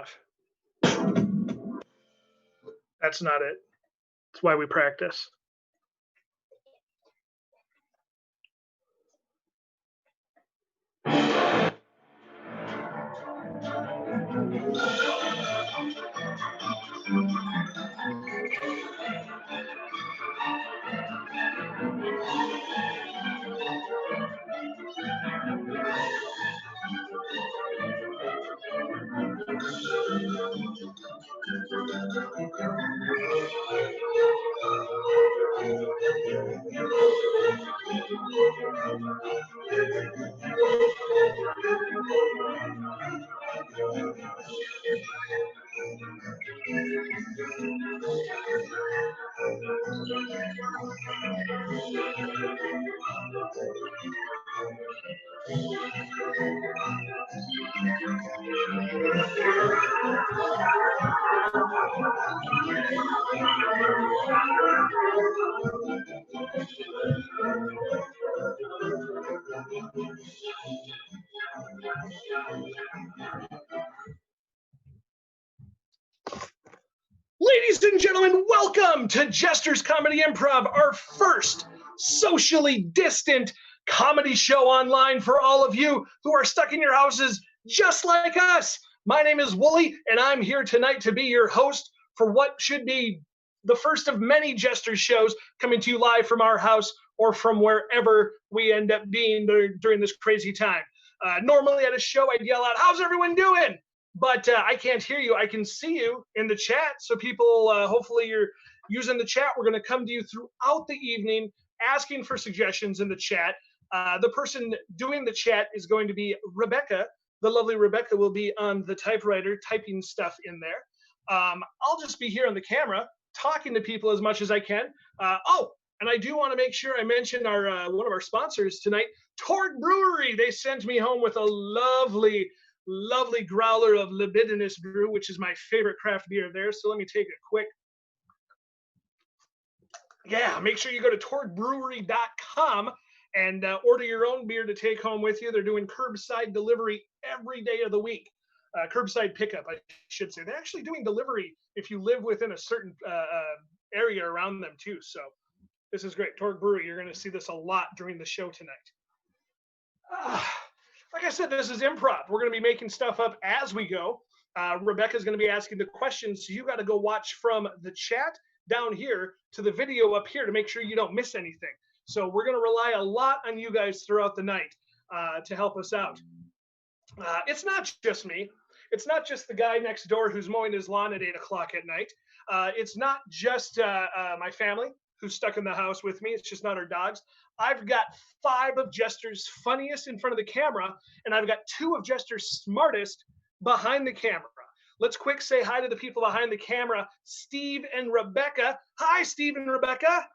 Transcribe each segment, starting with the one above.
enough. That's not it. That's why we practice. Ladies and gentlemen, welcome to Jesters Comedy Improv, our first socially distant comedy show online for all of you who are stuck in your houses just like us. My name is Wooly, and I'm here tonight to be your host for what should be the first of many Jesters shows coming to you live from our house or from wherever we end up being during this crazy time. Normally at a show, I'd yell out, "How's everyone doing?" But I can't hear you. I can see you in the chat. So people, hopefully you're using the chat. We're going to come to you throughout the evening, asking for suggestions in the chat. The person doing the chat is going to be Rebecca. The lovely Rebecca will be on the typewriter typing stuff in there. I'll just be here on the camera talking to people as much as I can. And I do want to make sure I mention our one of our sponsors tonight, Torg Brewery. They sent me home with a lovely growler of libidinous brew, which is my favorite craft beer there. So let me take a quick. Yeah, make sure you go to torgbrewery.com and order your own beer to take home with you. They're doing curbside delivery every day of the week. Curbside pickup, I should say. They're actually doing delivery if you live within a certain area around them too. So this is great. Torg Brewery, you're going to see this a lot during the show tonight. Like I said, this is improv. We're going to be making stuff up as we go. Rebecca's going to be asking the questions, so you got to go watch from the chat down here to the video up here to make sure you don't miss anything. So we're going to rely a lot on you guys throughout the night to help us out. It's not just me. It's not just the guy next door who's mowing his lawn at 8 o'clock at night. It's not just my family who's stuck in the house with me. It's just not our dogs. I've got 5 of Jester's funniest in front of the camera, and I've got 2 of Jester's smartest behind the camera. Let's quick say hi to the people behind the camera, Steve and Rebecca. Hi, Steve and Rebecca.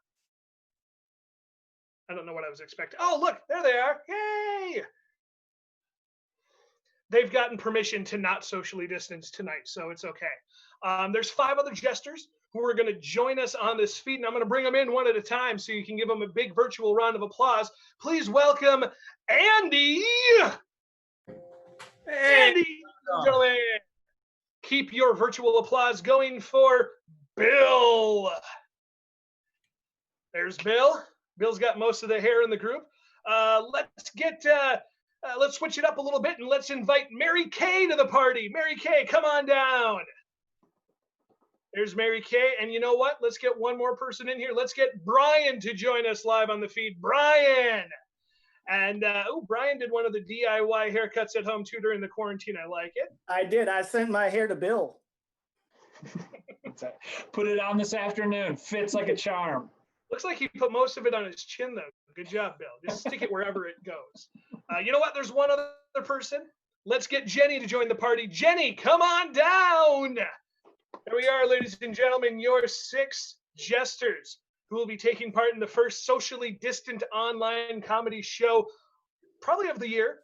I don't know what I was expecting. Oh, look, there they are. Yay! They've gotten permission to not socially distance tonight, so it's okay. There's 5 other Jesters who are going to join us on this feed, and I'm going to bring them in one at a time so you can give them a big virtual round of applause. Please welcome Andy. Hey, Andy, gentlemen. Keep your virtual applause going for Bill. There's Bill. Bill's got most of the hair in the group. Let's switch it up a little bit and let's invite Mary Kay to the party. Mary Kay, come on down. There's Mary Kay, and you know what? Let's get one more person in here. Let's get Brian to join us live on the feed. Brian! And, Brian did one of the DIY haircuts at home, too, during the quarantine. I like it. I did. I sent my hair to Bill. Put it on this afternoon. Fits like a charm. Looks like he put most of it on his chin, though. Good job, Bill. Just stick it wherever it goes. You know what? There's one other person. Let's get Jenny to join the party. Jenny, come on down! There we are, ladies and gentlemen, your 6 Jesters who will be taking part in the first socially distant online comedy show, probably of the year.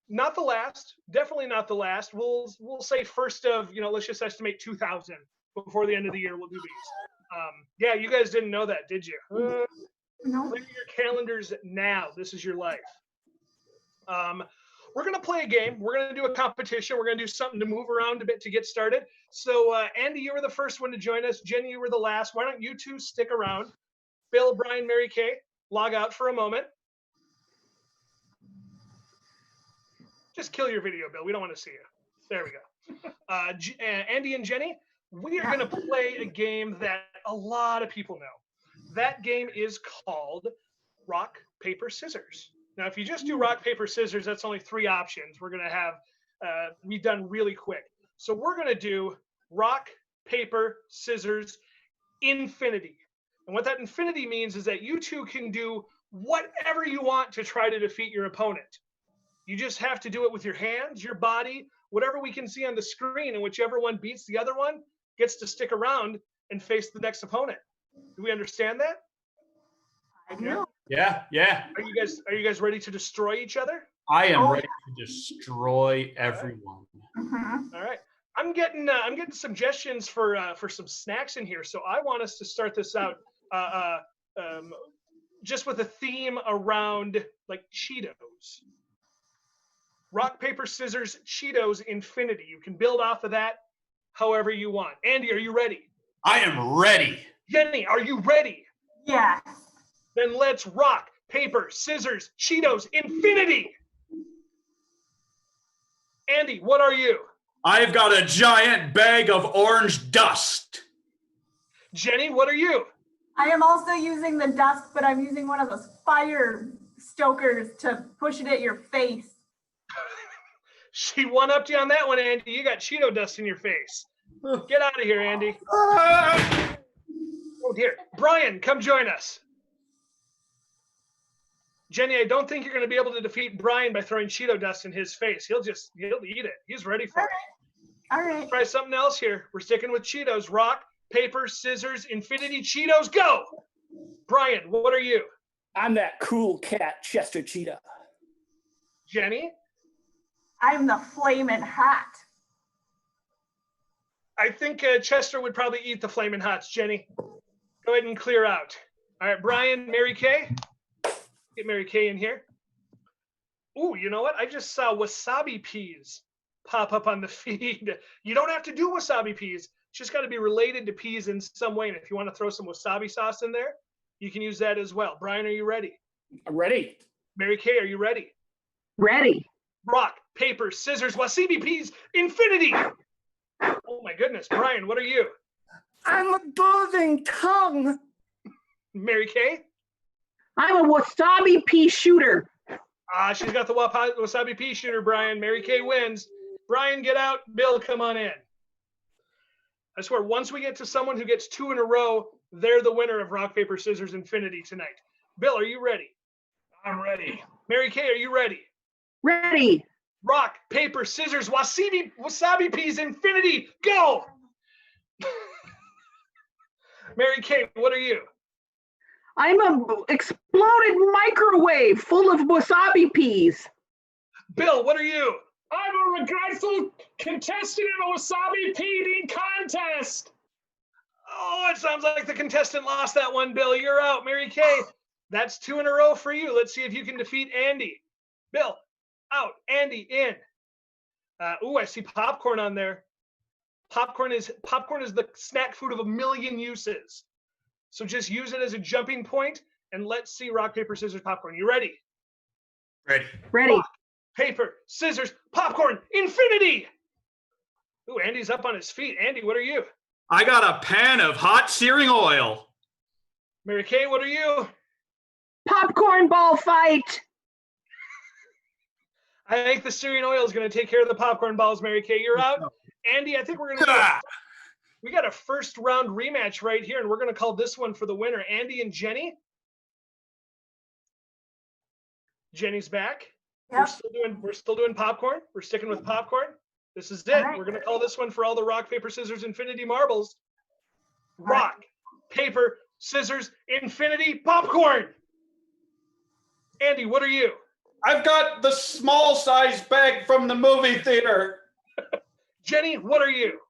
Not the last, definitely not the last. We'll say first of, let's just estimate 2,000 before the end of the year we'll do these. Yeah, you guys didn't know that, did you? No. Clear your calendars now. This is your life. We're we're going to play a game. We're going to do a competition. We're going to do something to move around a bit to get started. So, Andy, you were the first one to join us. Jenny, you were the last. Why don't you two stick around? Bill, Brian, Mary Kay, log out for a moment. Just kill your video, Bill. We don't want to see you. There we go. Andy and Jenny, we are going to play a game that a lot of people know. That game is called Rock, Paper, Scissors. Now, if you just do rock, paper, scissors, that's only 3 options. We're going to have be done really quick. So we're going to do rock, paper, scissors, infinity. And what that infinity means is that you two can do whatever you want to try to defeat your opponent. You just have to do it with your hands, your body, whatever we can see on the screen, and whichever one beats the other one gets to stick around and face the next opponent. Do we understand that? I do. Yeah. Are you guys ready to destroy each other? I am ready to destroy everyone. All right. I'm getting suggestions for some snacks in here. So I want us to start this out just with a theme around like Cheetos. Rock, paper, scissors, Cheetos, infinity. You can build off of that however you want. Andy, are you ready? I am ready. Jenny, are you ready? Yes. Then let's rock, paper, scissors, Cheetos, infinity. Andy, what are you? I've got a giant bag of orange dust. Jenny, what are you? I am also using the dust, but I'm using one of those fire stokers to push it at your face. She one-upped you on that one, Andy. You got Cheeto dust in your face. Get out of here, Andy. Oh, dear. Brian, come join us. Jenny, I don't think you're going to be able to defeat Brian by throwing Cheeto dust in his face. He'll eat it. He's ready for it. All right. Try something else here. We're sticking with Cheetos. Rock, paper, scissors, infinity, Cheetos, go! Brian, what are you? I'm that cool cat, Chester Cheetah. Jenny? I'm the flamin' hot. I think Chester would probably eat the Flamin' Hots. Jenny, go ahead and clear out. All right, Brian, Mary Kay? Get Mary Kay in here. Ooh, you know what? I just saw wasabi peas pop up on the feed. You don't have to do wasabi peas. It's just got to be related to peas in some way. And if you want to throw some wasabi sauce in there, you can use that as well. Brian, are you ready? I'm ready. Mary Kay, are you ready? Ready. Rock, paper, scissors, wasabi peas, infinity. Oh my goodness. Brian, what are you? I'm a buzzing tongue. Mary Kay? I'm a wasabi pea shooter. She's got the wasabi pea shooter, Brian. Mary Kay wins. Brian, get out. Bill, come on in. I swear, once we get to someone who gets 2 in a row, they're the winner of Rock, Paper, Scissors, Infinity tonight. Bill, are you ready? I'm ready. Mary Kay, are you ready? Ready. Rock, paper, scissors, wasabi peas, infinity, go! Mary Kay, what are you? I'm a exploded microwave full of wasabi peas. Bill, what are you? I'm a regretful contestant in a wasabi pea eating contest. Oh, it sounds like the contestant lost that one, Bill. You're out. Mary Kay, that's 2 in a row for you. Let's see if you can defeat Andy. Bill, out. Andy, in. I see popcorn on there. Popcorn is the snack food of a million uses. So just use it as a jumping point, and let's see rock, paper, scissors, popcorn. You ready? Ready. Ready. Rock, paper, scissors, popcorn, infinity! Ooh, Andy's up on his feet. Andy, what are you? I got a pan of hot searing oil. Mary Kay, what are you? Popcorn ball fight. I think the searing oil is going to take care of the popcorn balls, Mary Kay. You're out. Andy, I think we're going to we got a first round rematch right here, and we're going to call this one for the winner. Andy and Jenny. Jenny's back. Yep. We're still doing popcorn. We're sticking with popcorn. This is it. All right. We're going to call this one for all the rock, paper, scissors, infinity marbles. Rock, paper, scissors, infinity, popcorn. Andy, what are you? I've got the small size bag from the movie theater. Jenny, what are you?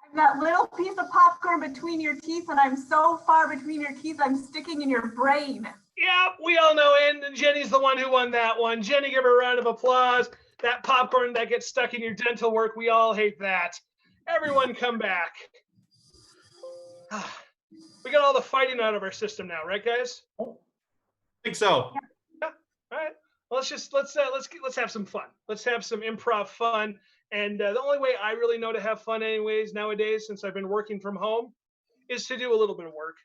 I've got little piece of popcorn between your teeth, and I'm so far between your teeth, I'm sticking in your brain. Yeah, we all know, and Jenny's the one who won that one. Jenny, give her a round of applause. That popcorn that gets stuck in your dental work, we all hate that. Everyone come back. We got all the fighting out of our system now, right, guys? I think so. Yeah. All right. Well, let's have some fun. Let's have some improv fun. And the only way I really know to have fun, anyways, nowadays, since I've been working from home, is to do a little bit of work.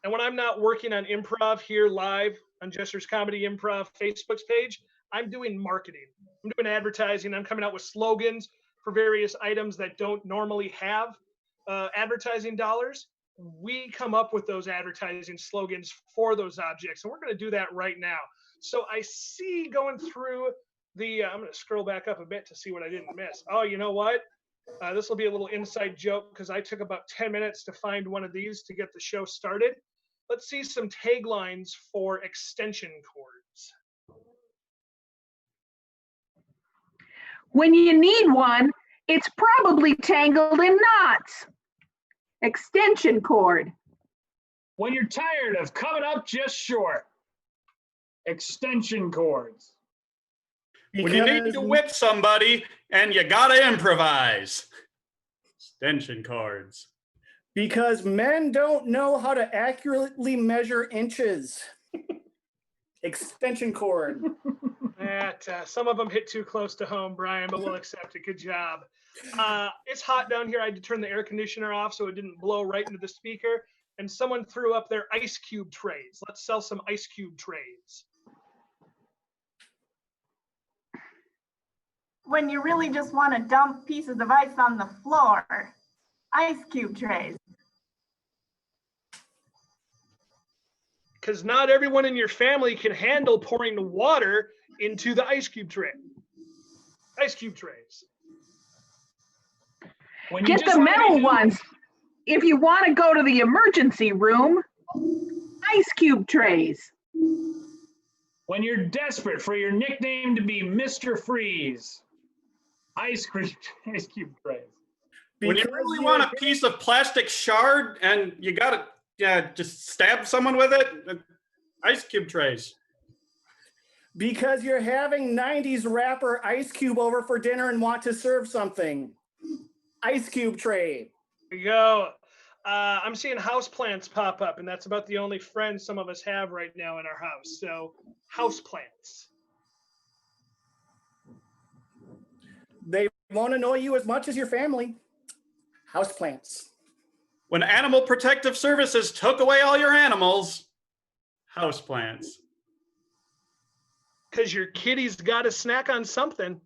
And when I'm not working on improv here live on Jesters Comedy Improv Facebook's page, I'm doing marketing. I'm doing advertising. I'm coming out with slogans for various items that don't normally have advertising dollars. We come up with those advertising slogans for those objects, and we're going to do that right now. So I see going through the, I'm going to scroll back up a bit to see what I didn't miss. Oh, you know what? This will be a little inside joke because I took about 10 minutes to find one of these to get the show started. Let's see some taglines for extension cords. When you need one, it's probably tangled in knots. Extension cord. When you're tired of coming up just short. Extension cords. When you need to whip somebody and you gotta improvise. Extension cords. Because men don't know how to accurately measure inches. Extension cord. Some of them hit too close to home, Brian, but we'll accept it. Good job. It's hot down here. I had to turn the air conditioner off so it didn't blow right into the speaker. And someone threw up their ice cube trays. Let's sell some ice cube trays. When you really just want to dump pieces of ice on the floor, ice cube trays. Because not everyone in your family can handle pouring water into the ice cube tray. Ice cube trays. Get the metal ones. If you want to go to the emergency room, ice cube trays. When you're desperate for your nickname to be Mr. Freeze, ice cube trays. When you really want a piece of plastic shard and you gotta just stab someone with it, ice cube trays. Because you're having 90s rapper Ice Cube over for dinner and want to serve something. Ice cube tray. There you go. I'm seeing houseplants pop up, and that's about the only friends some of us have right now in our house. So, houseplants. They won't annoy you as much as your family. Houseplants. When Animal Protective Services took away all your animals, houseplants. Because your kitty's got to snack on something.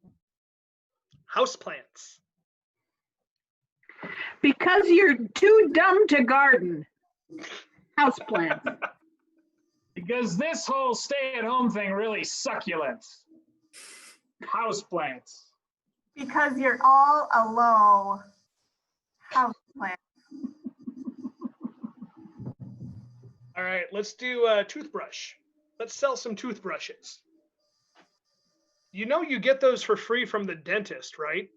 Houseplants. Because you're too dumb to garden. Houseplants. Because this whole stay-at-home thing really succulent. Houseplants. Because you're all alone. Houseplants. All right, let's do a toothbrush. Let's sell some toothbrushes. You know you get those for free from the dentist, right?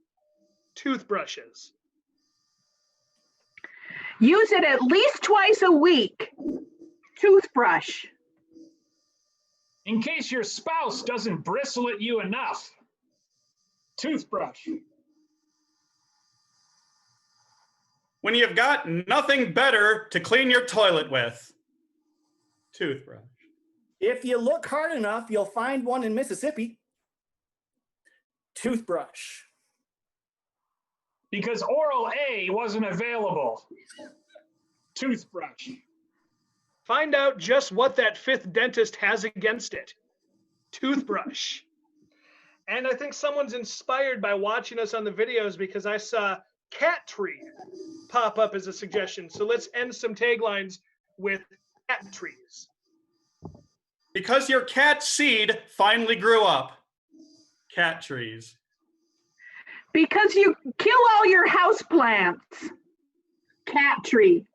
Toothbrushes. Use it at least twice a week. Toothbrush. In case your spouse doesn't bristle at you enough. Toothbrush. When you've got nothing better to clean your toilet with. Toothbrush. If you look hard enough, you'll find one in Mississippi. Toothbrush. Because oral A wasn't available. Toothbrush. Find out just what that fifth dentist has against it. Toothbrush. And I think someone's inspired by watching us on the videos because I saw cat tree pop up as a suggestion. So let's end some taglines with cat trees. Because your cat seed finally grew up. Cat trees. Because you kill all your houseplants. Cat tree.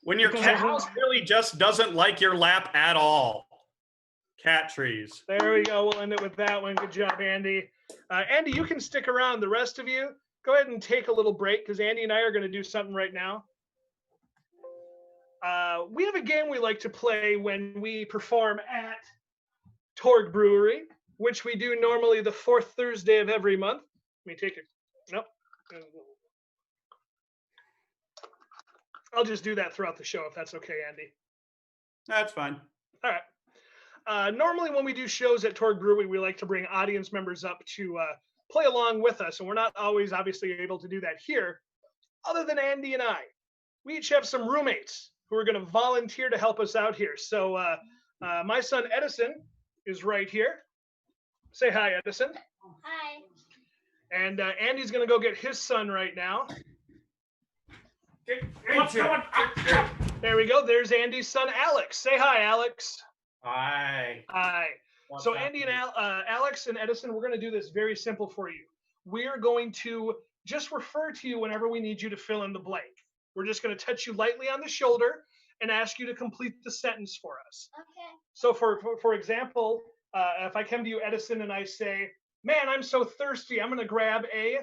When your cat really just doesn't like your lap at all. Cat trees. There we go. We'll end it with that one. Good job, Andy. Andy, you can stick around. The rest of you, go ahead and take a little break because Andy and I are going to do something right now. We have a game we like to play when we perform at Torg Brewery, which we do normally the 4th Thursday of every month. Let me take it. Nope. I'll just do that throughout the show if that's okay, Andy. That's fine. All right. Normally when we do shows at Torg Brewery, we like to bring audience members up to play along with us, and we're not always obviously able to do that here, other than Andy and I. We each have some roommates who are going to volunteer to help us out here. So my son Edison is right here. Say hi, Edison. Hi. And Andy's going to go get his son right now. There we go. There's Andy's son, Alex. Say hi, Alex. Hi. Hi. So Andy and Alex and Edison, we're going to do this very simple for you. We're going to just refer to you whenever we need you to fill in the blank. We're just going to touch you lightly on the shoulder and ask you to complete the sentence for us. Okay. So for example, if I come to you, Edison, and I say, man, I'm so thirsty, I'm going to grab a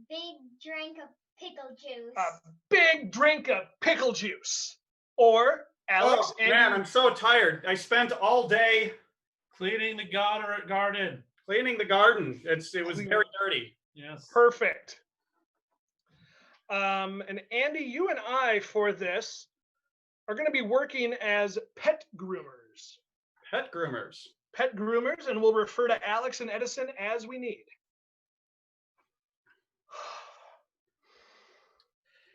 Big drink of pickle juice. big drink of pickle juice. Or Alex, Oh, man, I'm so tired. I spent all day Cleaning the garden. cleaning the garden. It was very dirty. Yes. perfect. And Andy, you and I for this are going to be working as pet groomers. Pet groomers. Pet groomers, and we'll refer to Alex and Edison as we need.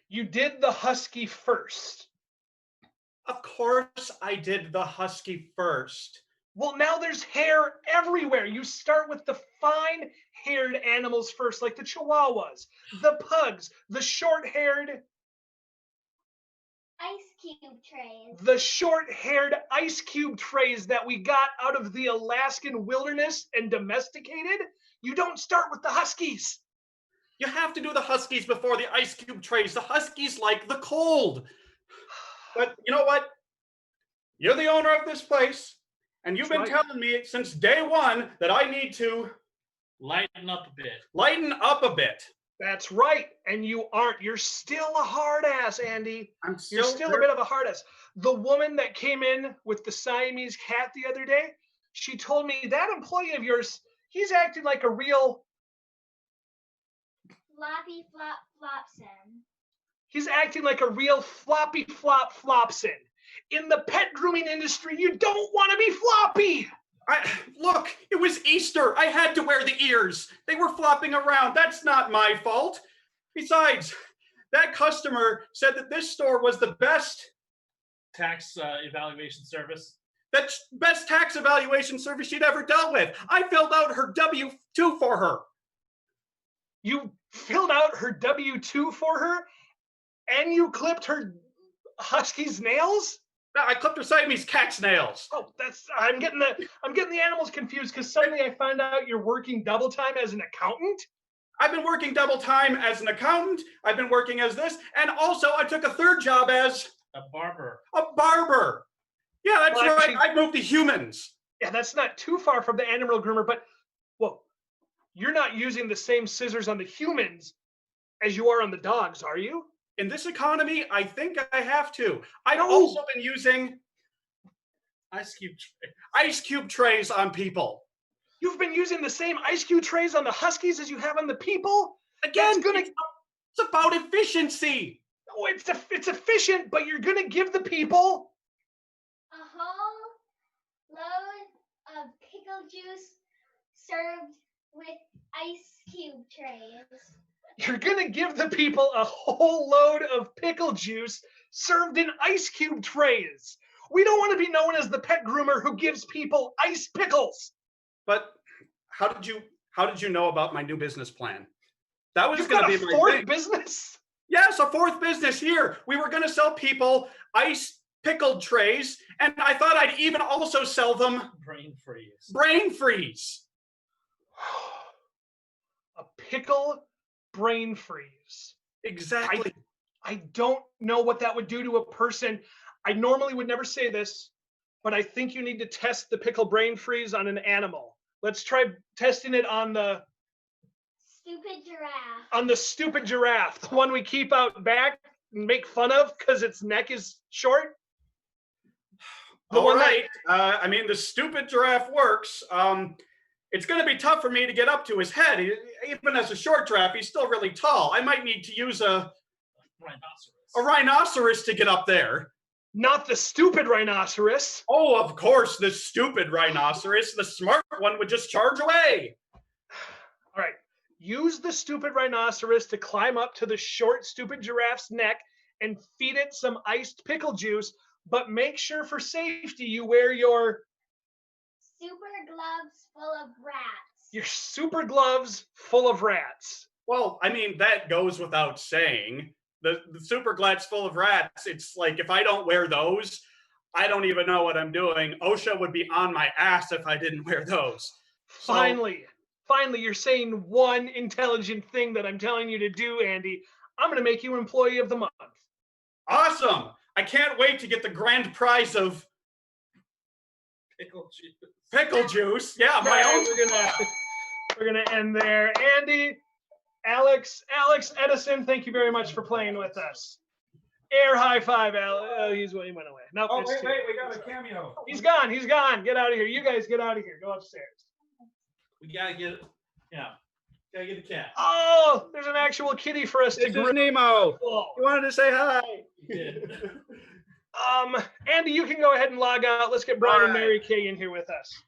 You did the husky first. Of course I did the husky first. Well, now there's hair everywhere. You start with the fine-haired animals first, like the chihuahuas, the pugs, the short-haired, Ice cube trays. the short-haired ice cube trays that we got out of the Alaskan wilderness and domesticated. You don't start with the huskies. You have to do the huskies before the ice cube trays. The huskies like the cold. But you know what? You're the owner of this place, and you've been telling me since day one that I need to Lighten up a bit. lighten up a bit. That's right, and you aren't. You're still a hard ass, Andy. You're still a bit of a hard ass. The woman that came in with the Siamese cat the other day, she told me that employee of yours, he's acting like a real, Floppy flop flopson. he's acting like a real floppy flop flopson. In the pet grooming industry, you don't want to be floppy. Look, it was Easter. I had to wear the ears. They were flopping around. That's not my fault. Besides, that customer said that this store was the best Tax evaluation service. best tax evaluation service she'd ever dealt with. I filled out her W-2 for her. You filled out her W-2 for her, and you clipped her husky's nails? I clipped her Siamese cat's nails. Oh, I'm getting the animals confused because suddenly I find out you're working double time as an accountant. I've been working double time as an accountant. I've been working as this, and also I took a third job as A barber. a barber. Yeah, that's Well, right. actually- I moved to humans. Yeah, that's not too far from the animal groomer, but well, you're not using the same scissors on the humans as you are on the dogs, are you? In this economy, I think I have to. I've No. also been using Ice cube tray. ice cube trays on people. You've been using the same ice cube trays on the huskies as you have on the people? Again, That's gonna- it's about efficiency. Oh, it's efficient, but you're gonna give the people A whole load of pickle juice served with ice cube trays. a whole load of pickle juice served in ice cube trays. We don't want to be known as the pet groomer who gives people ice pickles. But how did you know about my new business plan? That was You've going got to a be my fourth thing. business? Yes, a fourth business here. We were going to sell people ice pickled trays, and I thought I'd even also sell them Brain freeze. brain freeze. A pickle brain freeze. Exactly. I don't know what that would do to a person. I normally would never say this, but I think you need to test the pickle brain freeze on an animal. Let's try testing it on the Stupid giraffe. stupid giraffe, the one we keep out back make fun of because its neck is short? All right. I mean, the stupid giraffe works. It's going to be tough for me to get up to his head. Even as a short giraffe, he's still really tall. I might need to use a rhinoceros to get up there. Not the stupid rhinoceros. Oh, of course, the stupid rhinoceros. The smart one would just charge away. All right. Use the stupid rhinoceros to climb up to the short, stupid giraffe's neck and feed it some iced pickle juice, but make sure for safety you wear your Super gloves full of rats. your super gloves full of rats. Well, I mean, that goes without saying. The super gloves full of rats, it's like if I don't wear those, I don't even know what I'm doing. OSHA would be on my ass if I didn't wear those. Finally, you're saying one intelligent thing that I'm telling you to do, Andy. I'm going to make you Employee of the Month. Awesome. I can't wait to get the grand prize of pickle juice. Yeah, my own. We're gonna end there. Andy, Alex Edison, thank you very much for playing with us. Air high five, Alex. Oh, he went away. Nope. Oh, wait, we got a cameo. He's gone. Get out of here. You guys get out of here. Go upstairs. We gotta get a cat. Oh, there's an actual kitty for us to This is Nemo. grow. You wanted to say hi. We did. Andy, you can go ahead and log out. Let's get Brian and All right. Mary Kay in here with us.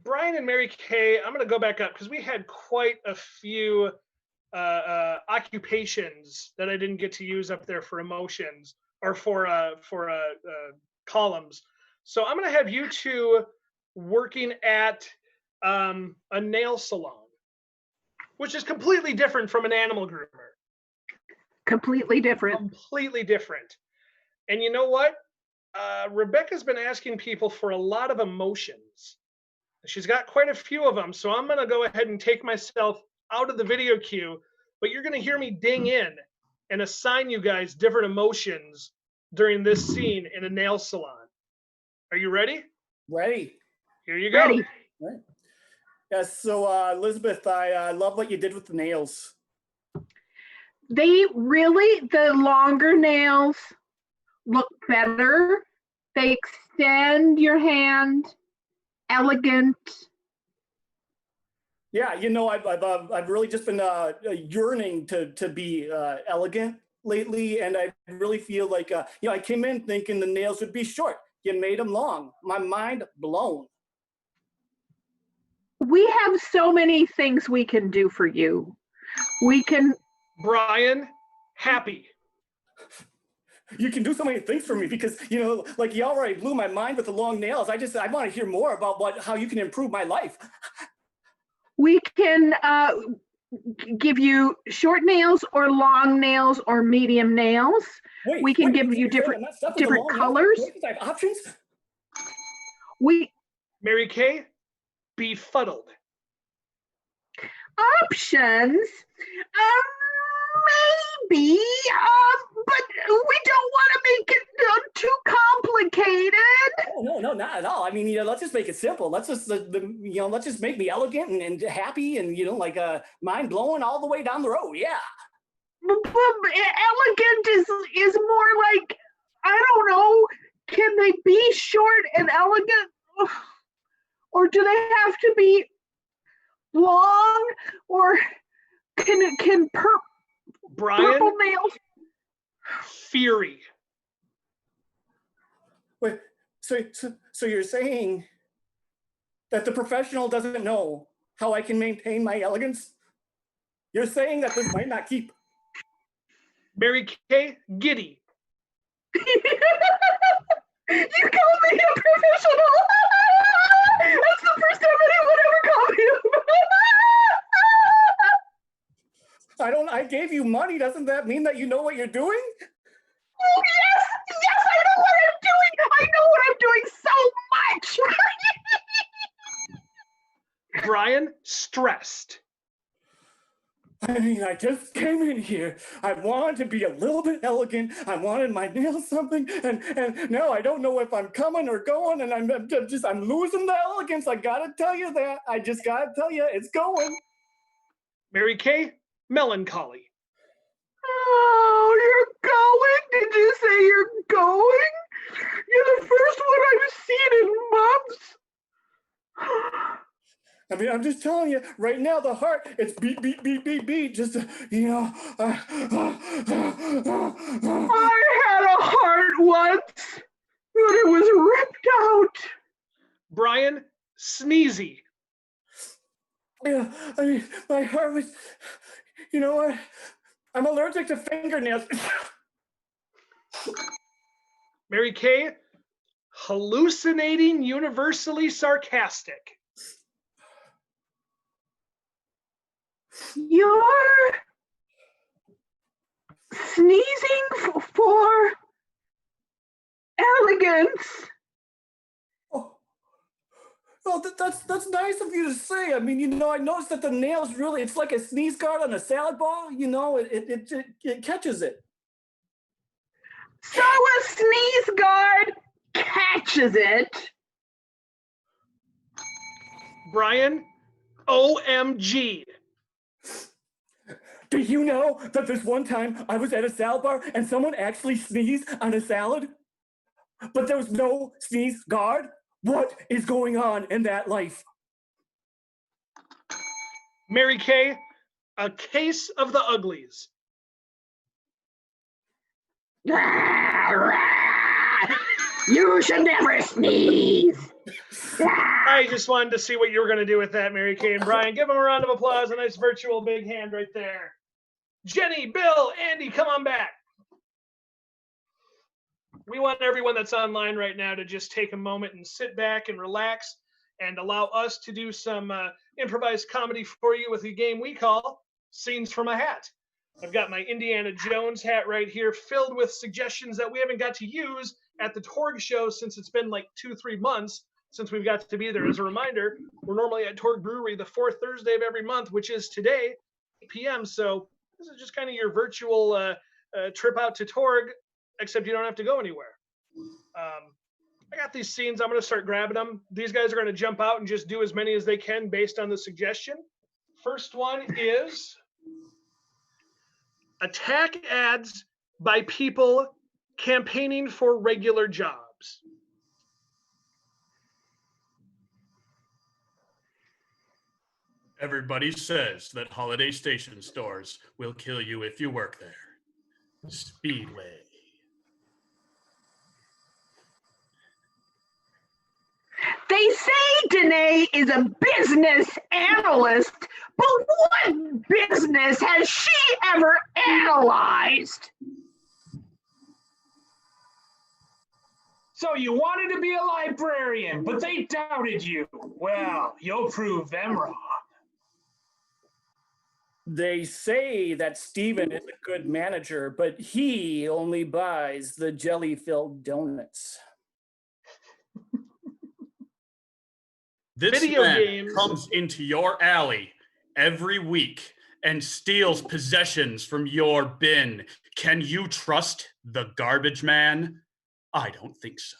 Brian and Mary Kay, I'm going to go back up because we had quite a few occupations that I didn't get to use up there for emotions or for columns. So I'm going to have you two working at a nail salon, which is completely different from an animal groomer. Completely different. Completely different. And you know what? Rebecca's been asking people for a lot of emotions. She's got quite a few of them. So I'm going to go ahead and take myself out of the video queue, but you're going to hear me ding in and assign you guys different emotions during this scene in a nail salon. Are you ready? Ready. Here you go. Ready. Right. Yes. So, Elizabeth, I love what you did with the nails. The longer nails look better. They extend your hand, elegant. Yeah, I've really just been yearning to be elegant lately, and I really feel like I came in thinking the nails would be short. You made them long. My mind blown. We have so many things we can do for you. We can. Brian, happy. You can do so many things for me because you already blew my mind with the long nails. I want to hear more about how you can improve my life. We can give you short nails or long nails or medium nails. Wait, we can give wait, you different colors. I have options. Mary Kay, befuddled. Options? Maybe, but we don't want to make it too complicated. Oh, no, not at all. I mean, let's just make it simple. Let's just, let's just make me elegant and happy and, mind blowing all the way down the road. Yeah. Elegant is more like, I don't know, can they be short and elegant? Or do they have to be long? Or can Brian, purple nails? Fury. Wait, so you're saying that the professional doesn't know how I can maintain my elegance? You're saying that this might not keep. Mary Kay, giddy. You called me a professional. That's the first time anyone ever called me. I gave you money. Doesn't that mean that you know what you're doing? Oh, yes, I know what I'm doing. I know what I'm doing so much. Brian, stressed. I mean, I just came in here. I wanted to be a little bit elegant. I wanted my nails something, and now I don't know if I'm coming or going, and I'm losing the elegance. I gotta tell you that. I just gotta tell you, it's going. Mary Kay, melancholy. Oh, you're going? Did you say you're going? You're the first one I've seen in months. I mean, I'm just telling you, right now, the heart, it's beat, beat, beat, beat, beat, just, you know. I had a heart once, but it was ripped out. Brian, sneezy. Yeah, I mean, my heart was, you know what? I'm allergic to fingernails. Mary Kay, hallucinating, universally sarcastic. You're sneezing for elegance. Oh, that's nice of you to say. I mean, you know, I noticed that the nails really, it's like a sneeze guard on a salad ball. You know, it catches it. So a sneeze guard catches it. Brian, OMG. Do you know that this one time I was at a salad bar and someone actually sneezed on a salad? But there was no sneeze guard? What is going on in that life? Mary Kay, a case of the uglies. You should never sneeze. I just wanted to see what you were going to do with that, Mary Kay and Brian. Give them a round of applause, a nice virtual big hand right there. Jenny, Bill, Andy, come on back. We want everyone that's online right now to just take a moment and sit back and relax and allow us to do some improvised comedy for you with a game we call Scenes from a Hat. I've got my Indiana Jones hat right here filled with suggestions that we haven't got to use at the Torg show since it's been like 2-3 months since we've got to be there. As a reminder, we're normally at Torg Brewery the fourth Thursday of every month, which is today, 8 p.m. So this is just kind of your virtual trip out to Torg, except you don't have to go anywhere. I got these scenes. I'm going to start grabbing them. These guys are going to jump out and just do as many as they can based on the suggestion. First one is attack ads by people campaigning for regular jobs. Everybody says that Holiday Station stores will kill you if you work there. Speedway. They say Danae is a business analyst, but what business has she ever analyzed? So you wanted to be a librarian, but they doubted you. Well, you'll prove them wrong. They say that Steven is a good manager, but he only buys the jelly-filled donuts. This Video man games. comes into your alley every week and steals possessions from your bin. Can you trust the garbage man? I don't think so.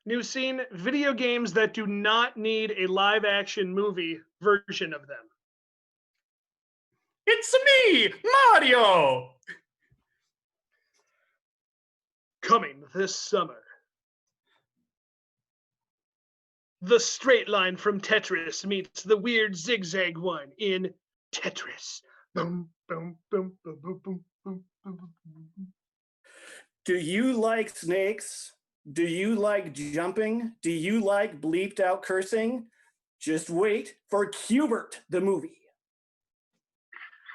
New scene, video games that do not need a live action movie version of them. It's me, Mario! Coming this summer. The straight line from Tetris meets the weird zigzag one in Tetris. Boom, boom, boom, boom, boom, boom, boom, boom, boom. Do you like snakes? Do you like jumping? Do you like bleeped out cursing? Just wait for Cubert, the movie.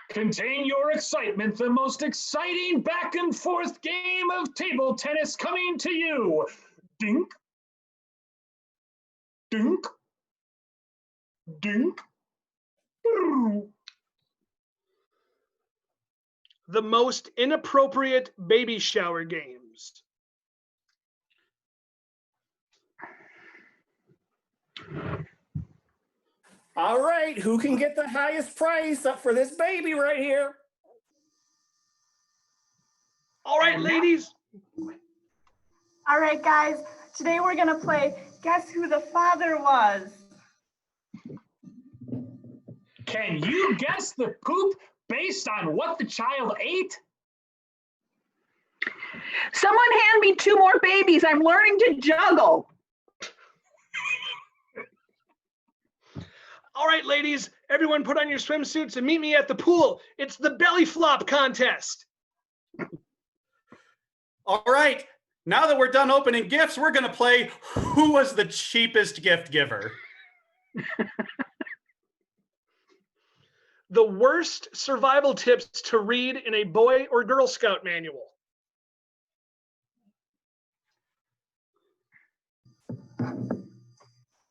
Contain your excitement, the most exciting back and forth game of table tennis coming to you. Dink. Dink. Dink. The most inappropriate baby shower games. All right, who can get the highest price up for this baby right here? All right, ladies. All right, guys. Today we're going to play Guess Who the Father Was? Can you guess the poop based on what the child ate? Someone hand me 2 more babies. I'm learning to juggle. All right, ladies, everyone put on your swimsuits and meet me at the pool. It's the belly flop contest. All right. Now that we're done opening gifts, we're going to play Who Was the Cheapest Gift Giver? The worst survival tips to read in a Boy or Girl Scout manual.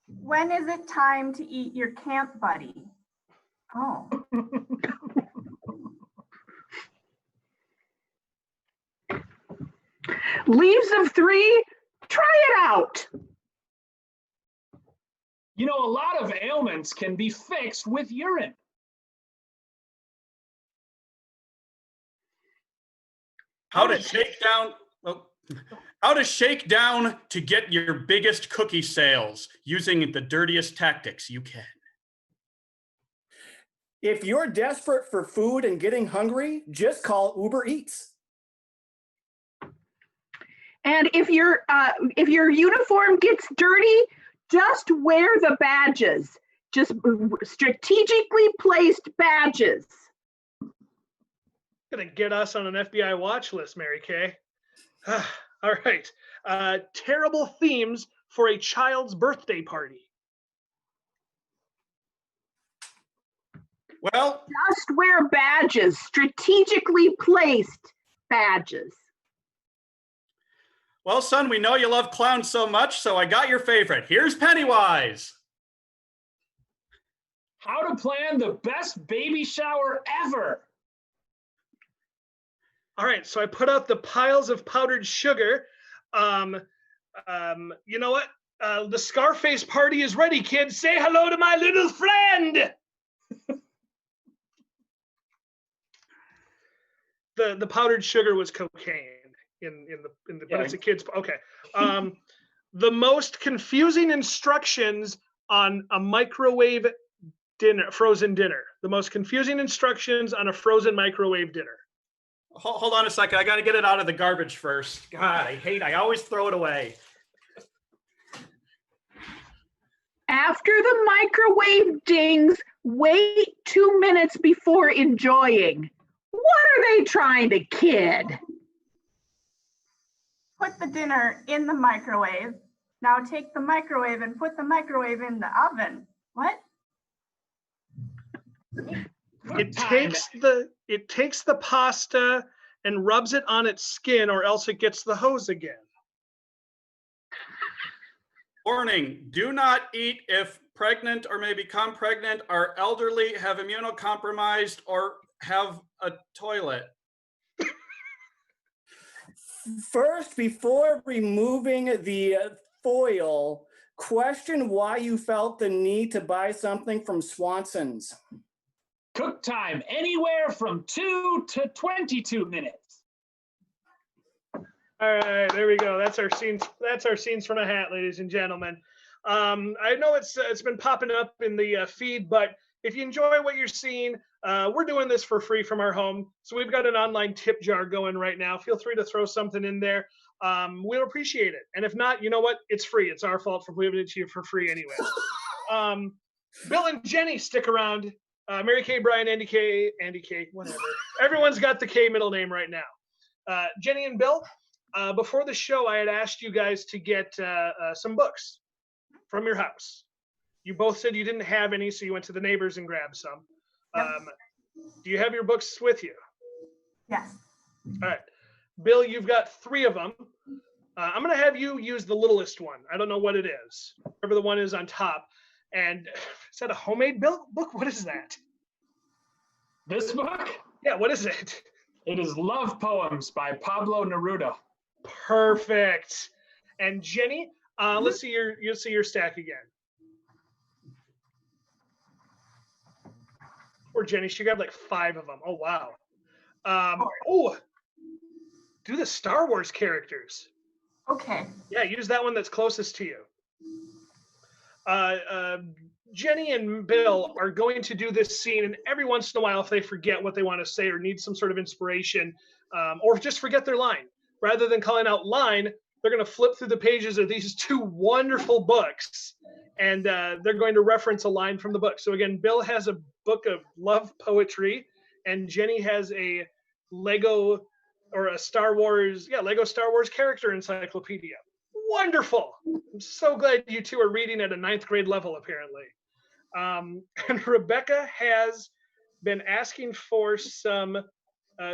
When is it time to eat your camp buddy? Oh. Leaves of 3, try it out. You know, a lot of ailments can be fixed with urine. How to shake down to get your biggest cookie sales using the dirtiest tactics you can. If you're desperate for food and getting hungry, just call Uber Eats. And if your uniform gets dirty, just wear the badges. Just strategically placed badges. Gonna get us on an FBI watch list, Mary Kay. All right. Terrible themes for a child's birthday party. Well, Just wear badges, strategically placed badges. well, son, we know you love clowns so much, so I got your favorite. Here's Pennywise. How to plan the best baby shower ever. All right, so I put out the piles of powdered sugar. You know what? The Scarface party is ready, kids. Say hello to my little friend. The powdered sugar was cocaine but it's a kid's. Okay. The most confusing instructions on a microwave dinner, frozen dinner. The most confusing instructions on a frozen microwave dinner. Hold on a second. I got to get it out of the garbage first. God, I always throw it away. After the microwave dings, wait 2 minutes before enjoying. What are they trying to kid? Put the dinner in the microwave. Now take the microwave and put the microwave in the oven. What? It takes the pasta and rubs it on its skin, or else it gets the hose again. Warning, do not eat if pregnant or may become pregnant, are elderly, have immunocompromised, or have a toilet. First, before removing the foil, question why you felt the need to buy something from Swanson's. Cook time anywhere from 2 to 22 minutes. All right, there we go. That's our scenes. That's our scenes from a hat, ladies and gentlemen. I know it's been popping up in the feed, but if you enjoy what you're seeing, we're doing this for free from our home. So we've got an online tip jar going right now. Feel free to throw something in there. We'll appreciate it. And if not, you know what? It's free. It's our fault for giving it to you for free anyway. Bill and Jenny, stick around. Mary Kay, Brian, Andy K, whatever. Everyone's got the K middle name right now. Jenny and Bill, before the show, I had asked you guys to get some books from your house. You both said you didn't have any, so you went to the neighbors and grabbed some. Yep. Do you have your books with you? Yes. All right. Bill, you've got 3 of them. I'm going to have you use the littlest one. I don't know what it is. Whatever the one is on top. And is that a homemade book? What is that? This book? Yeah, what is it? It is Love Poems by Pablo Neruda. Perfect. And Jenny, let's see your stack again. Poor Jenny, she grabbed like 5 of them. Oh wow. Do the Star Wars characters. Okay. Yeah, use that one that's closest to you. Jenny and Bill are going to do this scene, and every once in a while, if they forget what they want to say or need some sort of inspiration, or just forget their line, rather than calling out line, they're going to flip through the pages of these two wonderful books, and they're going to reference a line from the book. So again, Bill has a book of love poetry, and Jenny has a Lego or a Lego Star Wars character encyclopedia. Wonderful. I'm so glad you two are reading at a 9th grade level, apparently. And Rebecca has been asking for some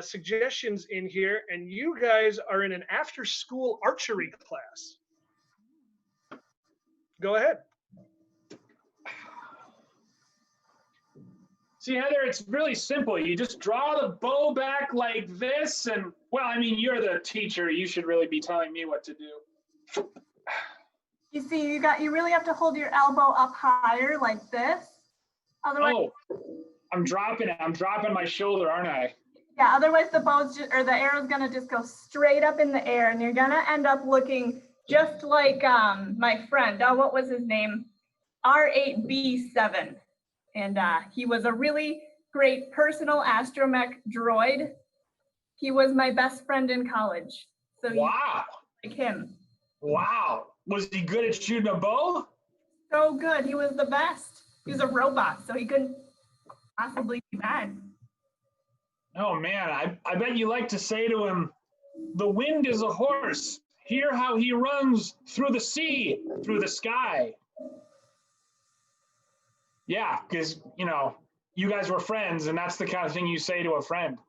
suggestions in here, and you guys are in an after-school archery class. Go ahead. See, Heather, it's really simple. You just draw the bow back like this, and, well, I mean, you're the teacher. You should really be telling me what to do. You see, you really have to hold your elbow up higher like this. Otherwise, I'm dropping my shoulder, aren't I? Yeah, otherwise the the arrow's gonna just go straight up in the air, and you're gonna end up looking just like my friend. What was his name? R8B7. And he was a really great personal astromech droid. He was my best friend in college. So wow. Like him. Wow. Was he good at shooting a bow? So good. He was the best. He was a robot, so he couldn't possibly be bad. Oh man, I bet you like to say to him, the wind is a horse. Hear how he runs through the sea, through the sky. Yeah, because, you guys were friends, and that's the kind of thing you say to a friend.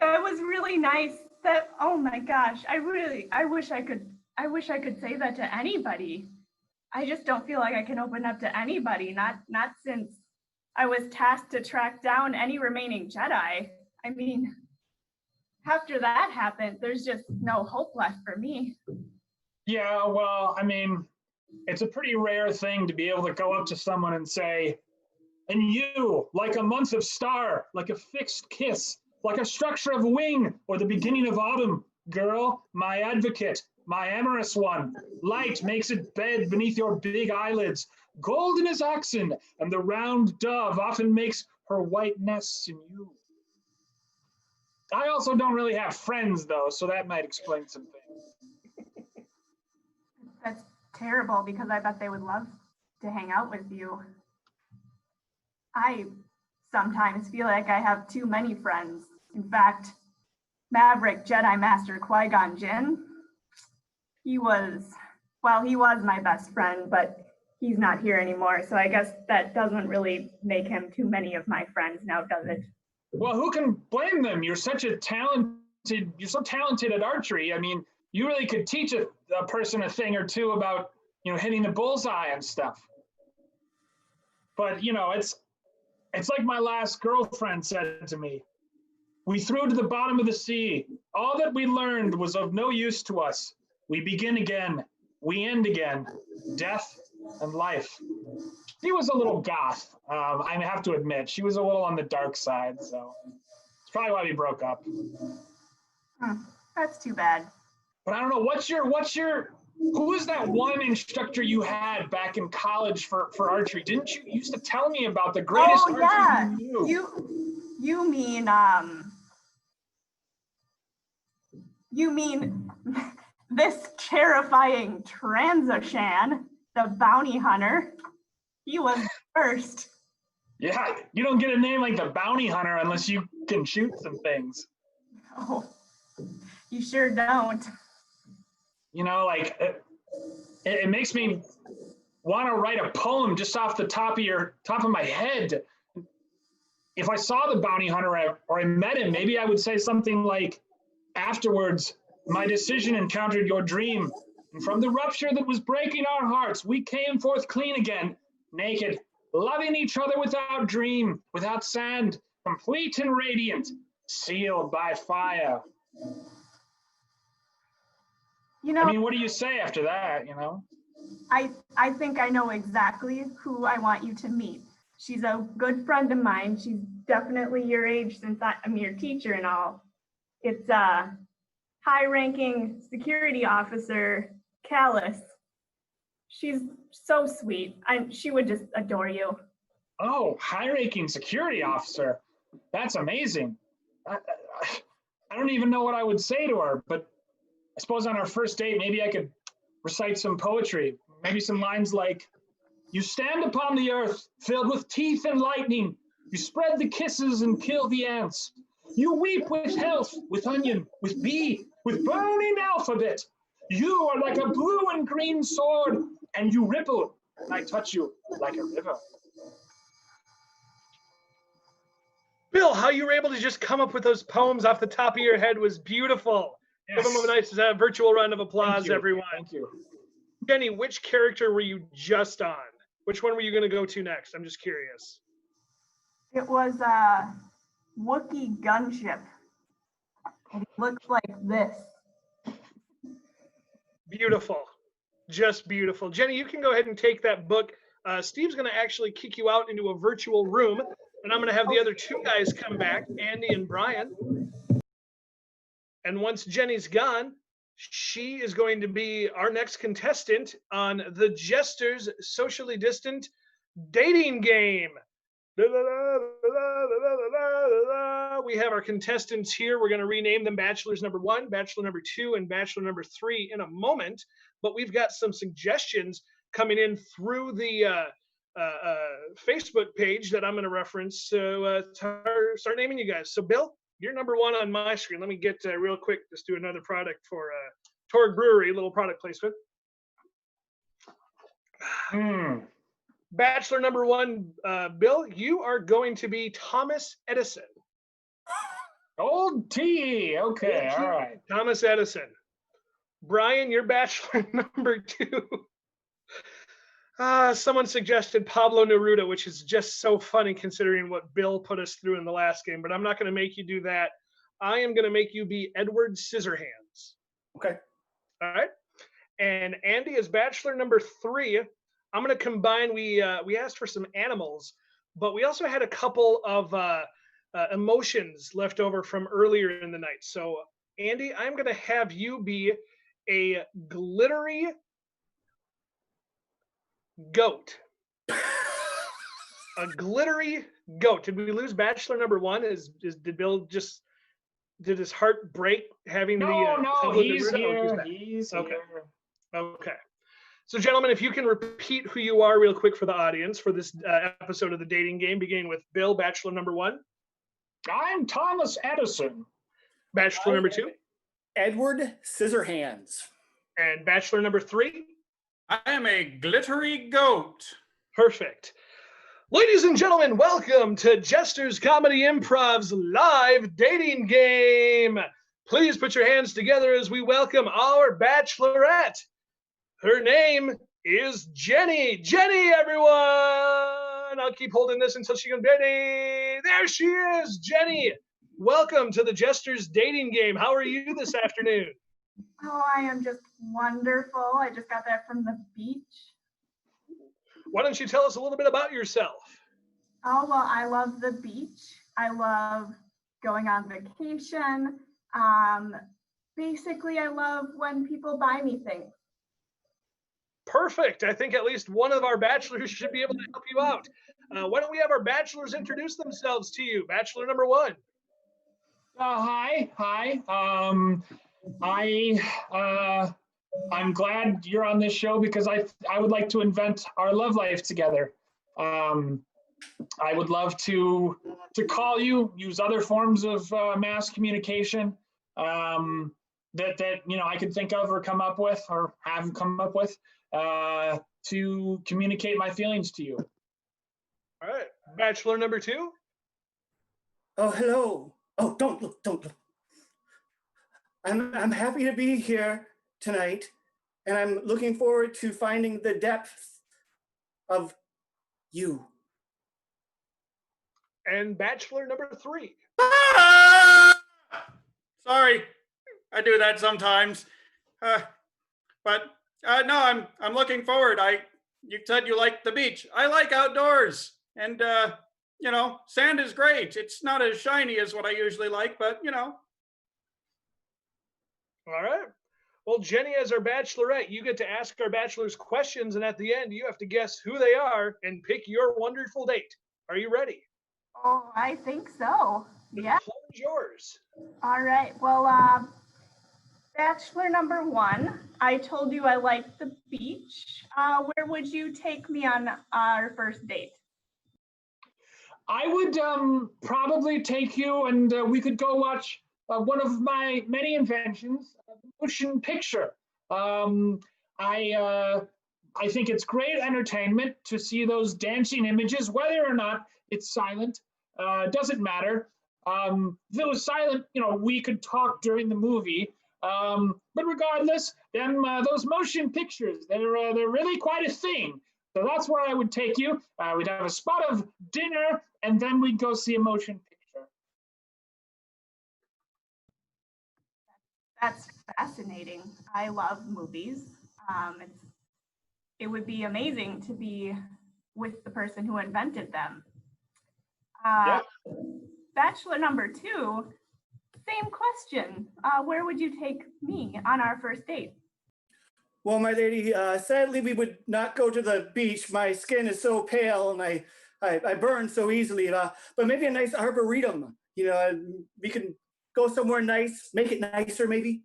That was really nice. Oh my gosh, I wish I could say that to anybody. I just don't feel like I can open up to anybody, not since I was tasked to track down any remaining Jedi. I mean, after that happened, there's just no hope left for me. Yeah, well, I mean, it's a pretty rare thing to be able to go up to someone and say, and you, like a month of star, like a fixed kiss, like a structure of wing, or the beginning of autumn, girl, my advocate, my amorous one, light makes it bed beneath your big eyelids, golden as oxen, and the round dove often makes her white nests in you. I also don't really have friends, though, so that might explain some things. That's terrible, because I bet they would love to hang out with you. I sometimes feel like I have too many friends. In fact, Maverick Jedi Master Qui-Gon Jinn, he was my best friend, but he's not here anymore. So I guess that doesn't really make him too many of my friends now, does it? Well, who can blame them? You're so talented at archery. I mean, you really could teach a person a thing or two about, hitting the bullseye and stuff. But, it's like my last girlfriend said to me. We threw to the bottom of the sea. All that we learned was of no use to us. We begin again. We end again. Death and life. She was a little goth. I have to admit, she was a little on the dark side, so it's probably why we broke up. That's too bad. But I don't know, who was that one instructor you had back in college for archery? Didn't you used to tell me about the greatest archer you knew? You mean this terrifying Transoshan, the bounty hunter? He was first. Yeah, you don't get a name like the bounty hunter unless you can shoot some things. Oh, you sure don't. It makes me want to write a poem just off the top of my head. If I saw the bounty hunter or I met him, maybe I would say something like, afterwards, my decision encountered your dream. And from the rupture that was breaking our hearts, we came forth clean again, naked, loving each other without dream, without sand, complete and radiant, sealed by fire. What do you say after that, I think I know exactly who I want you to meet. She's a good friend of mine. She's definitely your age, since I'm your teacher and all. It's high-ranking security officer, Callus. She's so sweet. She would just adore you. Oh, high-ranking security officer. That's amazing. I don't even know what I would say to her, but I suppose on our first date, maybe I could recite some poetry. Maybe some lines like, "You stand upon the earth filled with teeth and lightning. You spread the kisses and kill the ants. You weep with health, with onion, with bee, with burning alphabet. You are like a blue and green sword, and you ripple, and I touch you like a river." Bill, how you were able to just come up with those poems off the top of your head was beautiful. Yes. Give them a nice virtual round of applause, Thank you. everyone. Thank you. Jenny, which character were you just on? Which one were you going to go to next? I'm just curious. It was a Wookiee gunship. It looks like this. Beautiful. Just beautiful. Jenny, you can go ahead and take that book. Steve's going to actually kick you out into a virtual room, and I'm going to have the other two guys come back, Andy and Brian. And once Jenny's gone, she is going to be our next contestant on the Jesters Socially Distant Dating Game. We have our contestants here. We're going to rename them Bachelors number 1, Bachelor number 2, and Bachelor number 3 in a moment. But we've got some suggestions coming in through the Facebook page that I'm going to reference to start naming you guys. So, Bill, you're number 1 on my screen. Let me get real quick, just do another product for Torg Brewery, a little product placement. Bachelor number 1, Bill, you are going to be Thomas Edison. Old T. Okay, all right. Thomas Edison. Brian, you're Bachelor number 2. Someone suggested Pablo Neruda, which is just so funny considering what Bill put us through in the last game, but I'm not going to make you do that. I am going to make you be Edward Scissorhands. Okay. All right. And Andy is Bachelor number 3. I'm going to combine, we asked for some animals, but we also had a couple of emotions left over from earlier in the night. So, Andy, I'm going to have you be a glittery goat. A glittery goat. Did we lose Bachelor number 1? Did Bill just, did his heart break having No, he's here. He's okay. here. Okay. So, gentlemen, if you can repeat who you are real quick for the audience for this episode of the dating game, beginning with Bill, Bachelor number 1. I'm Thomas Edison. Bachelor number 2. Edward Scissorhands. And Bachelor number 3. I am a glittery goat. Perfect. Ladies and gentlemen, welcome to Jesters Comedy Improv's live dating game. Please put your hands together as we welcome our bachelorette. Her name is Jenny. Jenny, everyone! I'll keep holding this until she can be ready. There she is, Jenny. Welcome to the Jesters dating game. How are you this afternoon? Oh, I am just wonderful. I just got back from the beach. Why don't you tell us a little bit about yourself? Oh, well, I love the beach. I love going on vacation. Basically, I love when people buy me things. Perfect. I think at least one of our bachelors should be able to help you out. Why don't we have our bachelors introduce themselves to you? Bachelor number 1. Hi. I'm glad you're on this show because I would like to invent our love life together. I would love to call you, use other forms of mass communication that I could think of or come up with or have come up with to communicate my feelings to you. All right. Bachelor number 2. Oh, hello. Oh, don't look. I'm happy to be here tonight, and I'm looking forward to finding the depth of you. And Bachelor number 3. Ah! Sorry, I do that sometimes. But no, I'm looking forward. You said you like the beach. I like outdoors, and sand is great. It's not as shiny as what I usually like, but All right. Well, Jenny, as our bachelorette, you get to ask our bachelors questions, and at the end, you have to guess who they are and pick your wonderful date. Are you ready? Oh, I think so. Yeah. The floor is yours. All right. Well, Bachelor number 1, I told you I liked the beach. Where would you take me on our first date? I would probably take you, and we could go watch one of my many inventions, a motion picture. I think it's great entertainment to see those dancing images, whether or not it's silent. Doesn't matter. If it was silent, we could talk during the movie. But regardless, then those motion pictures, they're really quite a thing. So that's where I would take you. We'd have a spot of dinner, and then we'd go see a motion picture. That's fascinating. I love movies. It would be amazing to be with the person who invented them. Yep. Bachelor number 2, same question. Where would you take me on our first date? Well, my lady, sadly, we would not go to the beach. My skin is so pale and I burn so easily. But maybe a nice arboretum. We can go somewhere nice, make it nicer, maybe.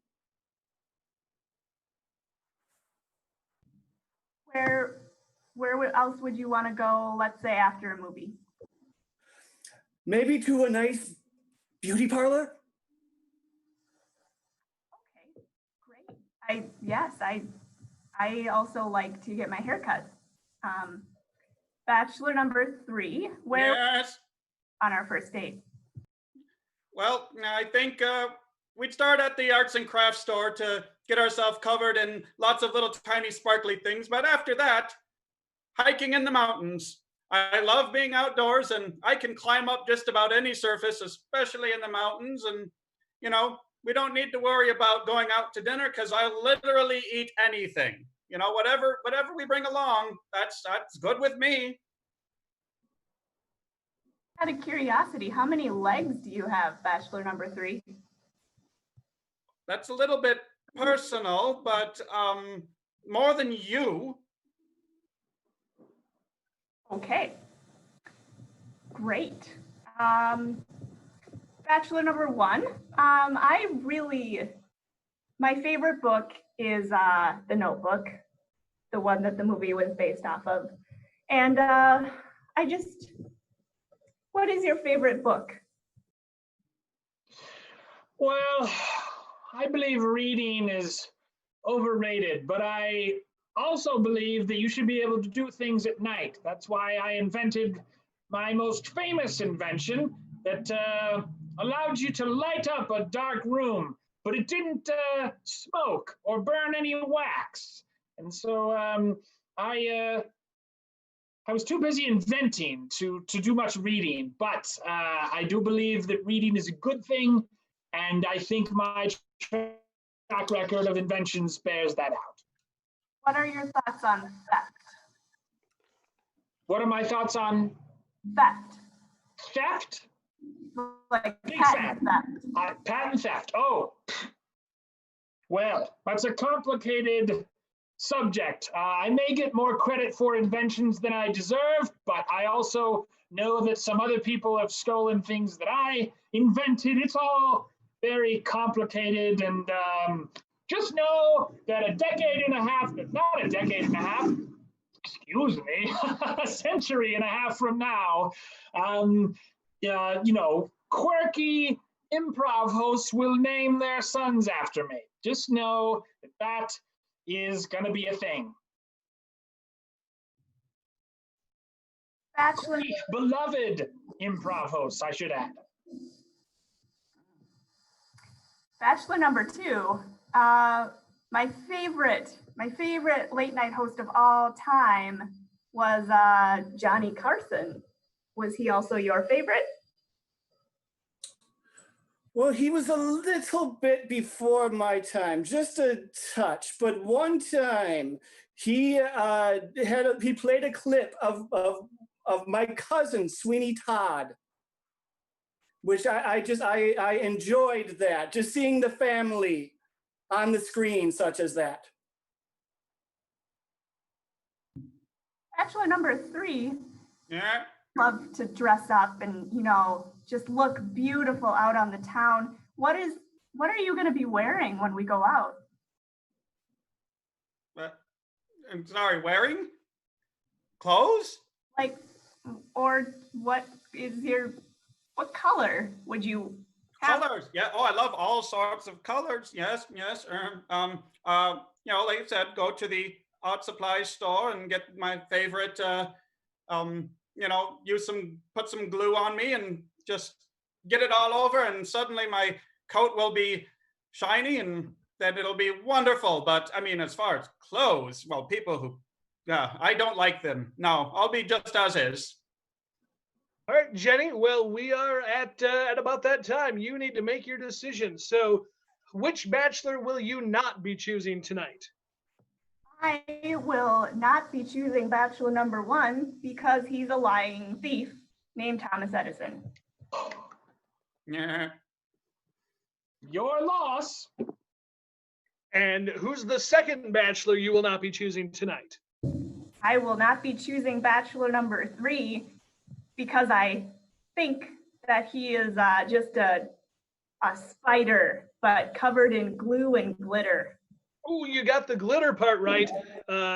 Where else would you want to go, let's say, after a movie? Maybe to a nice beauty parlor. Okay, great. I also like to get my hair cut. Bachelor number 3, where Yes. on our first date? Well, I think we'd start at the arts and crafts store to get ourselves covered in lots of little tiny sparkly things. But after that, hiking in the mountains. I love being outdoors, and I can climb up just about any surface, especially in the mountains. And, we don't need to worry about going out to dinner because I literally eat anything. Whatever we bring along, that's good with me. Out of curiosity, how many legs do you have, Bachelor number 3? That's a little bit personal, but more than you. Okay, great. Bachelor number 1, my favorite book is The Notebook, the one that the movie was based off of. And what is your favorite book? Well, I believe reading is overrated, but I also believe that you should be able to do things at night. That's why I invented my most famous invention that allowed you to light up a dark room, but it didn't smoke or burn any wax. And so I was too busy inventing to do much reading, but I do believe that reading is a good thing, and I think my track record of inventions bears that out. What are your thoughts on theft? What are my thoughts on Theft, theft? like Big patent theft. Patent theft. Oh, well, that's a complicated subject. I may get more credit for inventions than I deserve, but I also know that some other people have stolen things that I invented. It's all very complicated, and just know that a decade and a half, not a decade and a half, excuse me, a century and a half from now, quirky improv hosts will name their sons after me. Just know that is going to be a thing. Bachelor, Beloved improv hosts, I should add. Bachelor number 2, my favorite late night host of all time was Johnny Carson. Was he also your favorite? Well, he was a little bit before my time, just a touch. But one time, he played a clip of my cousin Sweeney Todd, which I enjoyed that. Just seeing the family on the screen, such as that. Bachelor number 3. Yeah. love to dress up and, just look beautiful out on the town. What are you going to be wearing when we go out? I'm sorry, wearing clothes? Or what color would you have? Colors, yeah. Oh, I love all sorts of colors. Yes. Like I said, go to the art supply store and get my favorite. Put some glue on me and just get it all over, and suddenly my coat will be shiny, and then it'll be wonderful. But I mean, as far as clothes, well, people who, I don't like them. No, I'll be just as is. All right, Jenny. Well, we are at about that time. You need to make your decision. So, which bachelor will you not be choosing tonight? I will not be choosing bachelor number 1 because he's a lying thief named Thomas Edison. Yeah. Your loss. And who's the second bachelor you will not be choosing tonight? I will not be choosing bachelor number 3 because I think that he is just a spider, but covered in glue and glitter. Oh, you got the glitter part right.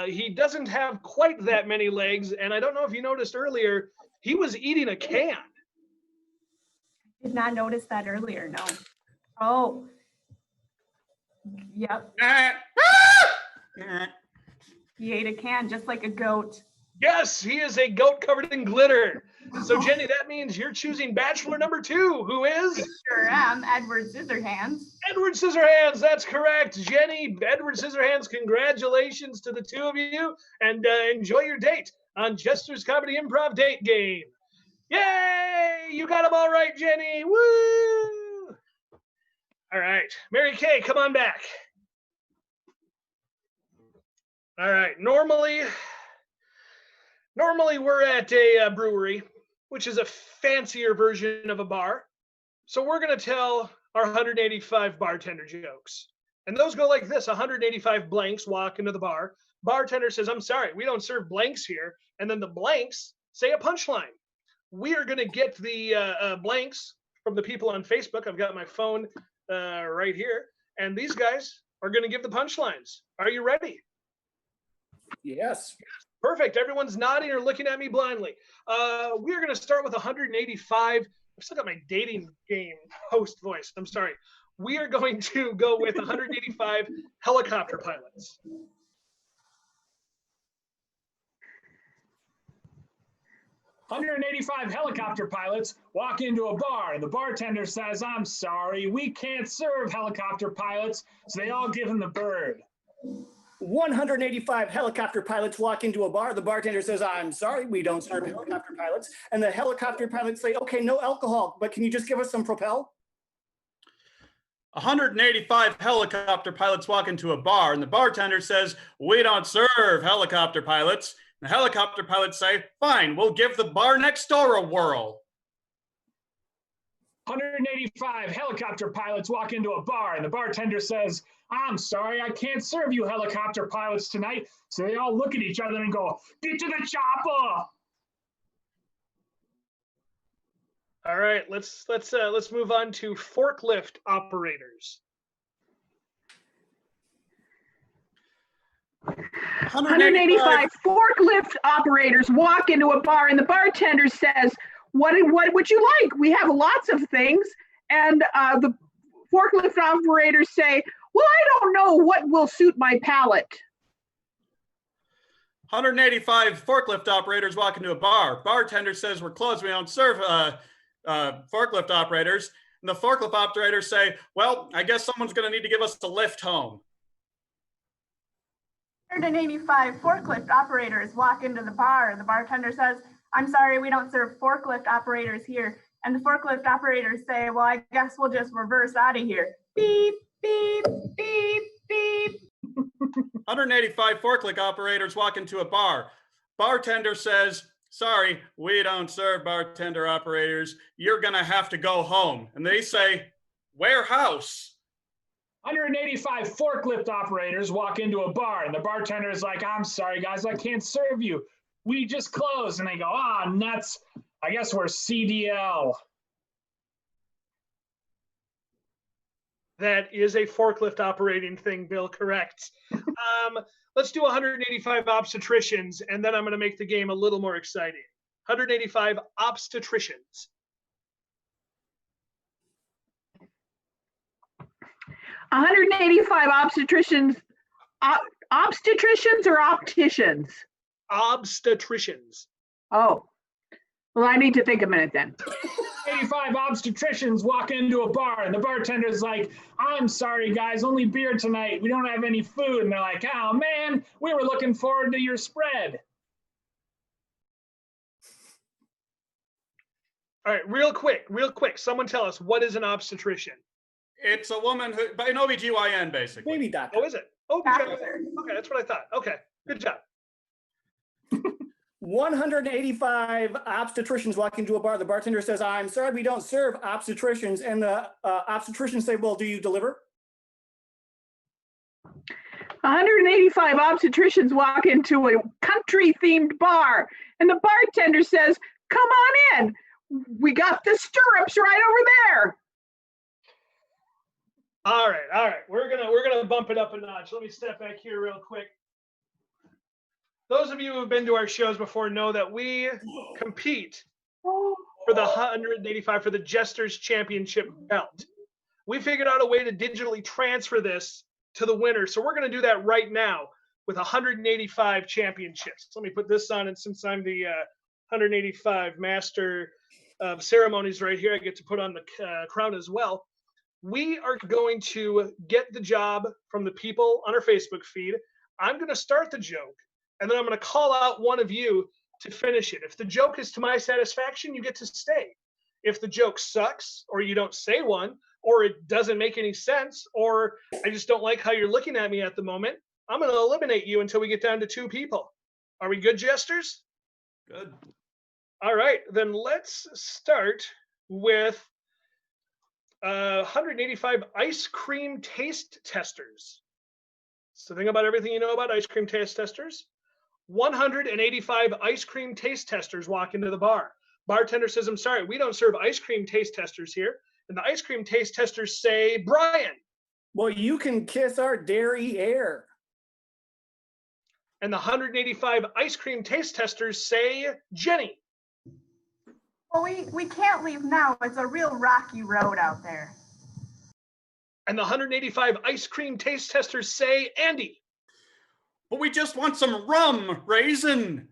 He doesn't have quite that many legs, and I don't know if you noticed earlier, he was eating a can. Did not notice that earlier, no. Oh, yep. He ate a can just like a goat. Yes, he is a goat covered in glitter. So, Jenny, that means you're choosing bachelor number 2, who is? Sure am, Edward Scissorhands. Edward Scissorhands, that's correct. Jenny, Edward Scissorhands, congratulations to the two of you, and enjoy your date on Jesters Comedy Improv Date Game. Yay! You got them all right, Jenny. Woo! All right, Mary Kay, come on back. All right, normally we're at a brewery, which is a fancier version of a bar. So we're going to tell our 185 bartender jokes. And those go like this: 185 blanks walk into the bar. Bartender says, "I'm sorry, we don't serve blanks here." And then the blanks say a punchline. We are going to get the blanks from the people on Facebook. I've got my phone right here. And these guys are going to give the punchlines. Are you ready? Yes. Perfect. Everyone's nodding or looking at me blindly. We're going to start with 185. I've still got my dating game host voice. I'm sorry. We are going to go with 185 helicopter pilots. 185 helicopter pilots walk into a bar, and the bartender says, "I'm sorry, we can't serve helicopter pilots," so they all give him the bird. 185 helicopter pilots walk into a bar. The bartender says, "I'm sorry, we don't serve helicopter pilots." And the helicopter pilots say, "Okay, no alcohol, but can you just give us some Propel?" 185 helicopter pilots walk into a bar, and the bartender says, "We don't serve helicopter pilots." The helicopter pilots say, "Fine, we'll give the bar next door a whirl." 185 helicopter pilots walk into a bar, and the bartender says, "I'm sorry, I can't serve you helicopter pilots tonight." So they all look at each other and go, "Get to the chopper." All right, let's move on to forklift operators. 185 forklift operators walk into a bar, and the bartender says, what would you like? We have lots of things. And the forklift operators say, "Well, I don't know what will suit my palate." 185 forklift operators walk into a bar. Bartender says, "We're closed. We don't serve forklift operators." And the forklift operators say, "Well, I guess someone's going to need to give us a lift home." 185 forklift operators walk into the bar. The bartender says, "I'm sorry, we don't serve forklift operators here." And the forklift operators say, "Well, I guess we'll just reverse out of here." Beep, beep, beep, beep. 185 forklift operators walk into a bar. Bartender says, "Sorry, we don't serve bartender operators. You're going to have to go home." And they say, "Warehouse." 185 forklift operators walk into a bar, and the bartender is like, "I'm sorry, guys, I can't serve you. We just closed." And they go, "Ah, nuts. I guess we're CDL. That is a forklift operating thing, Bill, correct. Let's do 185 obstetricians, and then I'm going to make the game a little more exciting. 185 obstetricians. 185 obstetricians. Obstetricians or opticians? Obstetricians. Oh, well, I need to think a minute then. 85 obstetricians walk into a bar and the bartender's like, I'm sorry guys, only beer tonight. We don't have any food. And they're like, oh man, we were looking forward to your spread. All right, real quick. Someone tell us, what is an obstetrician? It's a woman who, an OBGYN, basically. Baby doctor. Oh, is it? Oh, okay, that's what I thought. Okay, good job. 185 obstetricians walk into a bar. The bartender says, I'm sorry, we don't serve obstetricians. And the obstetricians say, well, do you deliver? 185 obstetricians walk into a country-themed bar, and the bartender says, come on in. We got the stirrups right over there. All right. We're gonna bump it up a notch. Let me step back here real quick. Those of you who have been to our shows before know that we compete for the 185 for the Jesters Championship belt. We figured out a way to digitally transfer this to the winner. So we're going to do that right now with 185 championships. Let me put this on, and since I'm the 185 master of ceremonies right here, I get to put on the crown as well. We are going to get the job from the people on our Facebook feed. I'm going to start the joke, and then I'm going to call out one of you to finish it. If the joke is to my satisfaction, you get to stay. If the joke sucks, or you don't say one, or it doesn't make any sense, or I just don't like how you're looking at me at the moment, I'm going to eliminate you until we get down to 2 people. Are we good, Jesters? Good. All right, then let's start with 185 ice cream taste testers. So think about everything you know about ice cream taste testers. 185 ice cream taste testers walk into the bar. Bartender says, I'm sorry, we don't serve ice cream taste testers here. And the ice cream taste testers say, Brian. Well, you can kiss our dairy air. And the 185 ice cream taste testers say, Jenny. Well, we can't leave now. It's a real rocky road out there. And the 185 ice cream taste testers say, Andy. But we just want some rum, raisin.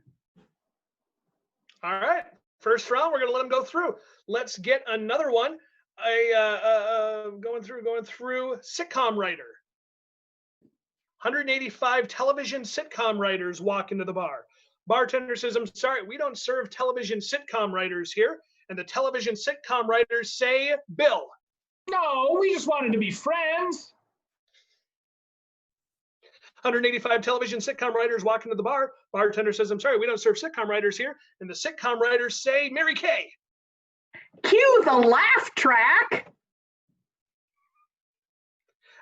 All right. First round, we're going to let them go through. Let's get another one. Going through sitcom writer. 185 television sitcom writers walk into the bar. Bartender says, I'm sorry, we don't serve television sitcom writers here. And the television sitcom writers say, Bill. No, we just wanted to be friends. 185 television sitcom writers walk into the bar. Bartender says, I'm sorry, we don't serve sitcom writers here. And the sitcom writers say, Mary Kay. Cue the laugh track.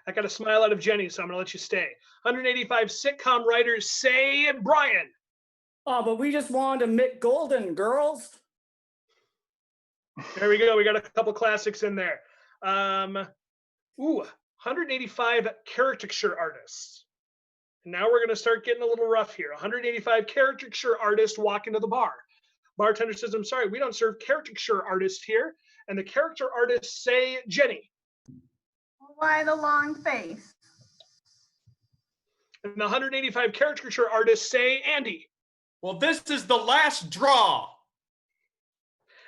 I got a smile out of Jenny, so I'm going to let you stay. 185 sitcom writers say, Brian. Oh, but we just wanted to Mick Golden, girls. There we go. We got a couple classics in there. 185 caricature artists. Now we're going to start getting a little rough here. 185 caricature artists walk into the bar. Bartender says, I'm sorry, we don't serve caricature artists here. And the character artists say, Jenny. Why the long face? And the 185 caricature artists say, Andy. Well, this is the last draw.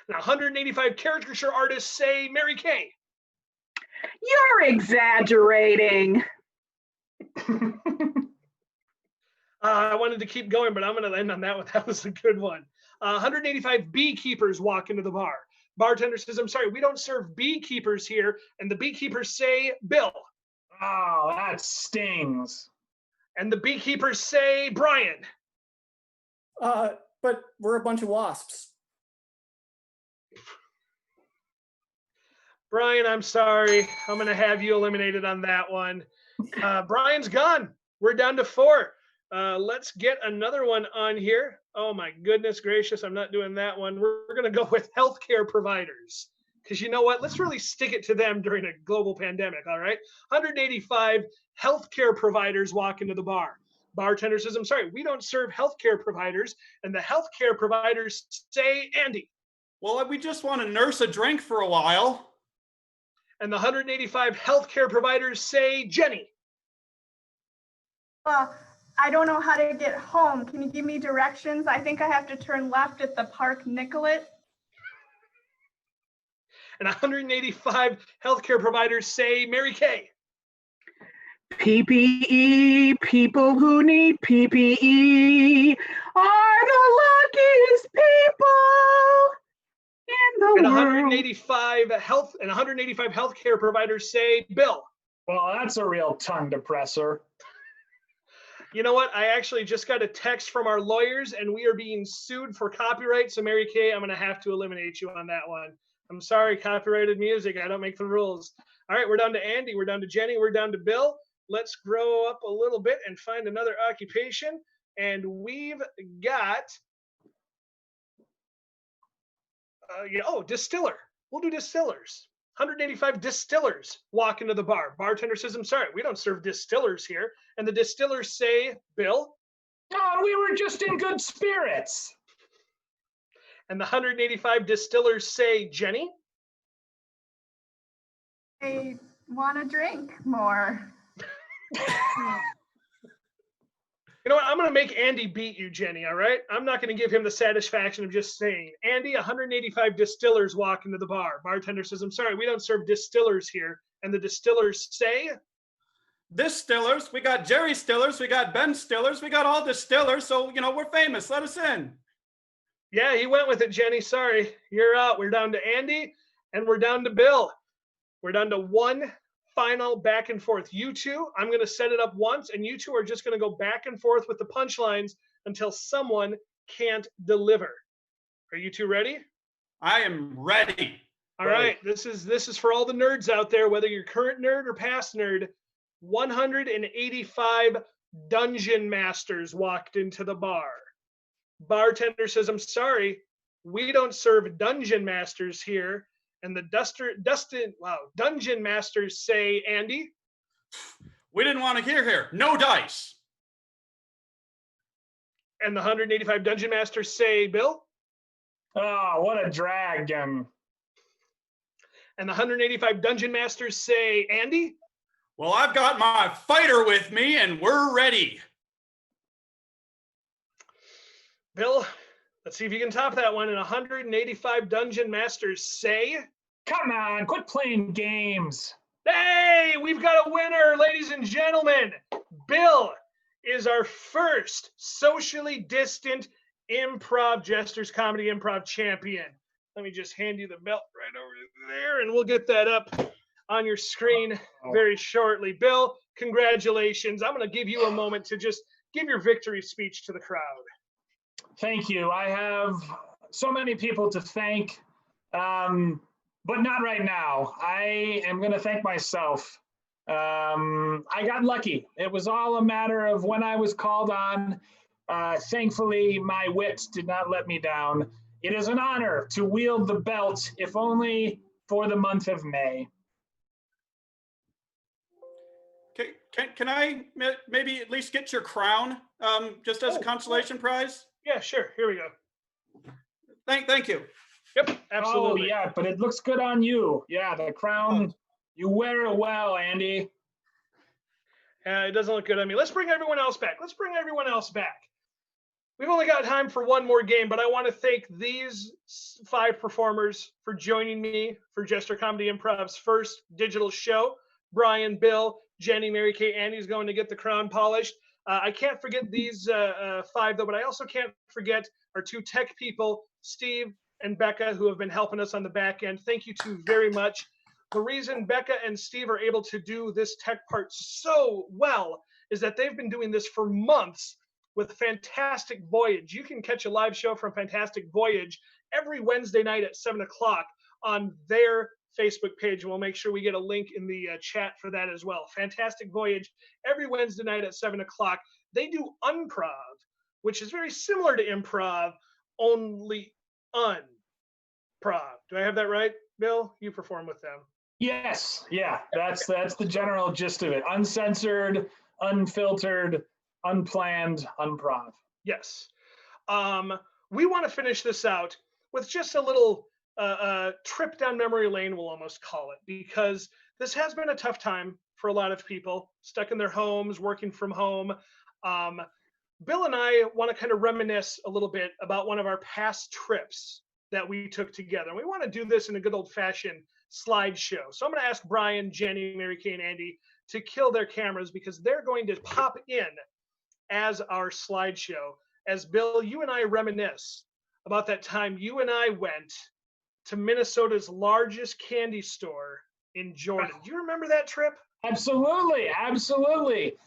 Now, 185 caricature artists say, Mary Kay. You're exaggerating. I wanted to keep going, but I'm going to end on that one. That was a good one. 185 beekeepers walk into the bar. Bartender says, I'm sorry, we don't serve beekeepers here. And the beekeepers say, Bill. Oh, that stings. And the beekeepers say, Brian. But we're a bunch of wasps. Brian, I'm sorry. I'm going to have you eliminated on that one. Brian's gone. We're down to 4. Let's get another one on here. Oh my goodness gracious, I'm not doing that one. We're going to go with healthcare providers. Because you know what? Let's really stick it to them during a global pandemic, all right? 185 healthcare providers walk into the bar. Bartender says, I'm sorry, we don't serve healthcare providers. And the healthcare providers say, Andy. Well, we just want to nurse a drink for a while. And the 185 healthcare providers say, Jenny. Well, I don't know how to get home. Can you give me directions? I think I have to turn left at the Park Nicollet. And 185 healthcare providers say, Mary Kay. PPE, people who need PPE are the luckiest people in the And world. 185 healthcare providers say, Bill. Well, that's a real tongue depressor. You know what? I actually just got a text from our lawyers and we are being sued for copyright. So Mary Kay, I'm going to have to eliminate you on that one. I'm sorry, copyrighted music. I don't make the rules. All right, we're down to Andy. We're down to Jenny. We're down to Bill. Let's grow up a little bit and find another occupation. And we've got, distiller. We'll do distillers. 185 distillers walk into the bar. Bartender says, I'm sorry, we don't serve distillers here. And the distillers say, Bill. Oh, we were just in good spirits. And the 185 distillers say, Jenny. I want to drink more. You know what? I'm going to make Andy beat you, Jenny, all right? I'm not going to give him the satisfaction of just saying, Andy, 185 distillers walk into the bar. Bartender says, I'm sorry, we don't serve distillers here. And the distillers say, Distillers, we got Jerry Stillers, we got Ben Stillers, we got all distillers, so, we're famous. Let us in. Yeah, he went with it, Jenny. Sorry, you're out. We're down to Andy, and we're down to Bill. We're down to one final back and forth. You two, I'm going to set it up once, and you two are just going to go back and forth with the punchlines until someone can't deliver. Are you two ready? I am ready. All right. This is for all the nerds out there, whether you're current nerd or past nerd. 185 dungeon masters walked into the bar. Bartender says, I'm sorry, we don't serve dungeon masters here. And the dungeon masters say, Andy. We didn't want to hear here. No dice. And the 185 dungeon masters say, Bill. Oh, what a dragon. And the 185 dungeon masters say, Andy. Well, I've got my fighter with me and we're ready. Bill, let's see if you can top that one. And 185 dungeon masters say, come on, quit playing games. Hey, we've got a winner, ladies and gentlemen. Bill is our first socially distant improv Jesters Comedy Improv champion. Let me just hand you the belt right over there, and we'll get that up on your screen very shortly. Bill, congratulations. I'm going to give you a moment to just give your victory speech to the crowd. Thank you. I have so many people to thank, but not right now. I am going to thank myself. I got lucky. It was all a matter of when I was called on. Thankfully, my wits did not let me down. It is an honor to wield the belt, if only for the month of May. Can I maybe at least get your crown just as a consolation prize? Yeah, sure. Here we go. Thank you. Yep, absolutely. Oh, yeah, but it looks good on you. Yeah, the crown, you wear it well, Andy. It doesn't look good on me. Let's bring everyone else back. We've only got time for one more game, but I want to thank these 5 performers for joining me for Jester Comedy Improv's first digital show. Brian, Bill, Jenny, Mary Kay, Andy's going to get the crown polished. I can't forget these 5, though, but I also can't forget our 2 tech people, Steve and Becca, who have been helping us on the back end. Thank you 2 very much. The reason Becca and Steve are able to do this tech part so well is that they've been doing this for months with Fantastic Voyage. You can catch a live show from Fantastic Voyage every Wednesday night at 7 o'clock on their Facebook page. We'll make sure we get a link in the chat for that as well. Fantastic Voyage every Wednesday night at 7 o'clock. They do Unprov, which is very similar to improv, only unprov. Do I have that right, Bill? You perform with them. Yes, yeah, that's the general gist of it. Uncensored, unfiltered, unplanned, unprov. Yes. We want to finish this out with just a little trip down memory lane, we'll almost call it, because this has been a tough time for a lot of people stuck in their homes, working from home. Bill and I want to kind of reminisce a little bit about one of our past trips that we took together. And we want to do this in a good old fashioned slideshow. So I'm going to ask Brian, Jenny, Mary Kay, and Andy to kill their cameras because they're going to pop in as our slideshow. As Bill, you and I reminisce about that time you and I went to Minnesota's largest candy store in Jordan. Do you remember that trip? Absolutely, absolutely.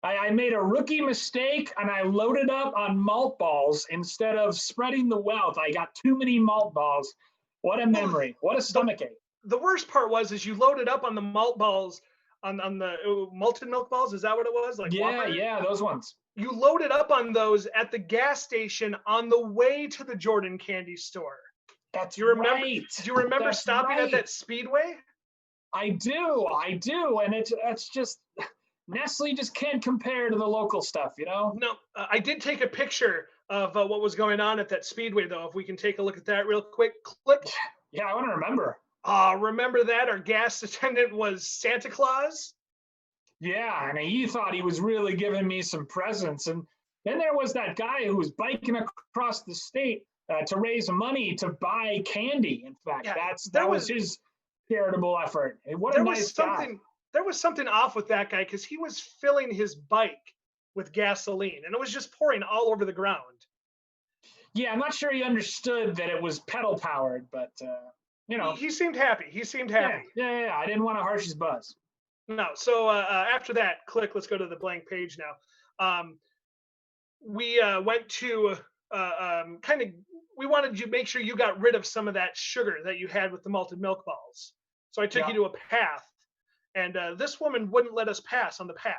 I made a rookie mistake and I loaded up on malt balls instead of spreading the wealth. I got too many malt balls. What a memory. What a stomachache. The worst part was you loaded up on the malt balls, on the malted milk balls. Is that what it was? Like yeah, those ones. You loaded up on those at the gas station on the way to the Jordan candy store. That's right. Do you remember stopping at that Speedway? I do. And it's just, Nestle just can't compare to the local stuff, you know? No, I did take a picture of what was going on at that Speedway, though. If we can take a look at that real quick. Click. Yeah, I want to remember. Remember that? Our gas attendant was Santa Claus? Yeah, and he thought he was really giving me some presents. And then there was that guy who was biking across the state to raise money to buy candy. In fact, that was his charitable effort. What a nice guy. There was something off with that guy because he was filling his bike with gasoline and it was just pouring all over the ground. Yeah, I'm not sure he understood that it was pedal powered, but you know. He seemed happy. Yeah. I didn't want to harsh his buzz. No. So after that, let's go to the blank page now. We went to we wanted to make sure you got rid of some of that sugar that you had with the malted milk balls. So I took you to a path. And this woman wouldn't let us pass on the path.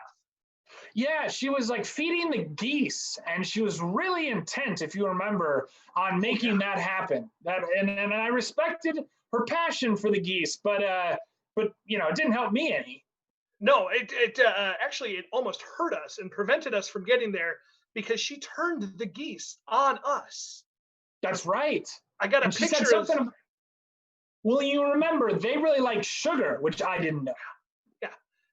Yeah, she was like feeding the geese, and she was really intent, if you remember, on making that happen. And I respected her passion for the geese, but you know, it didn't help me any. No, it actually almost hurt us and prevented us from getting there because she turned the geese on us. That's right. I got a picture of. Well, you remember they really like sugar, which I didn't know.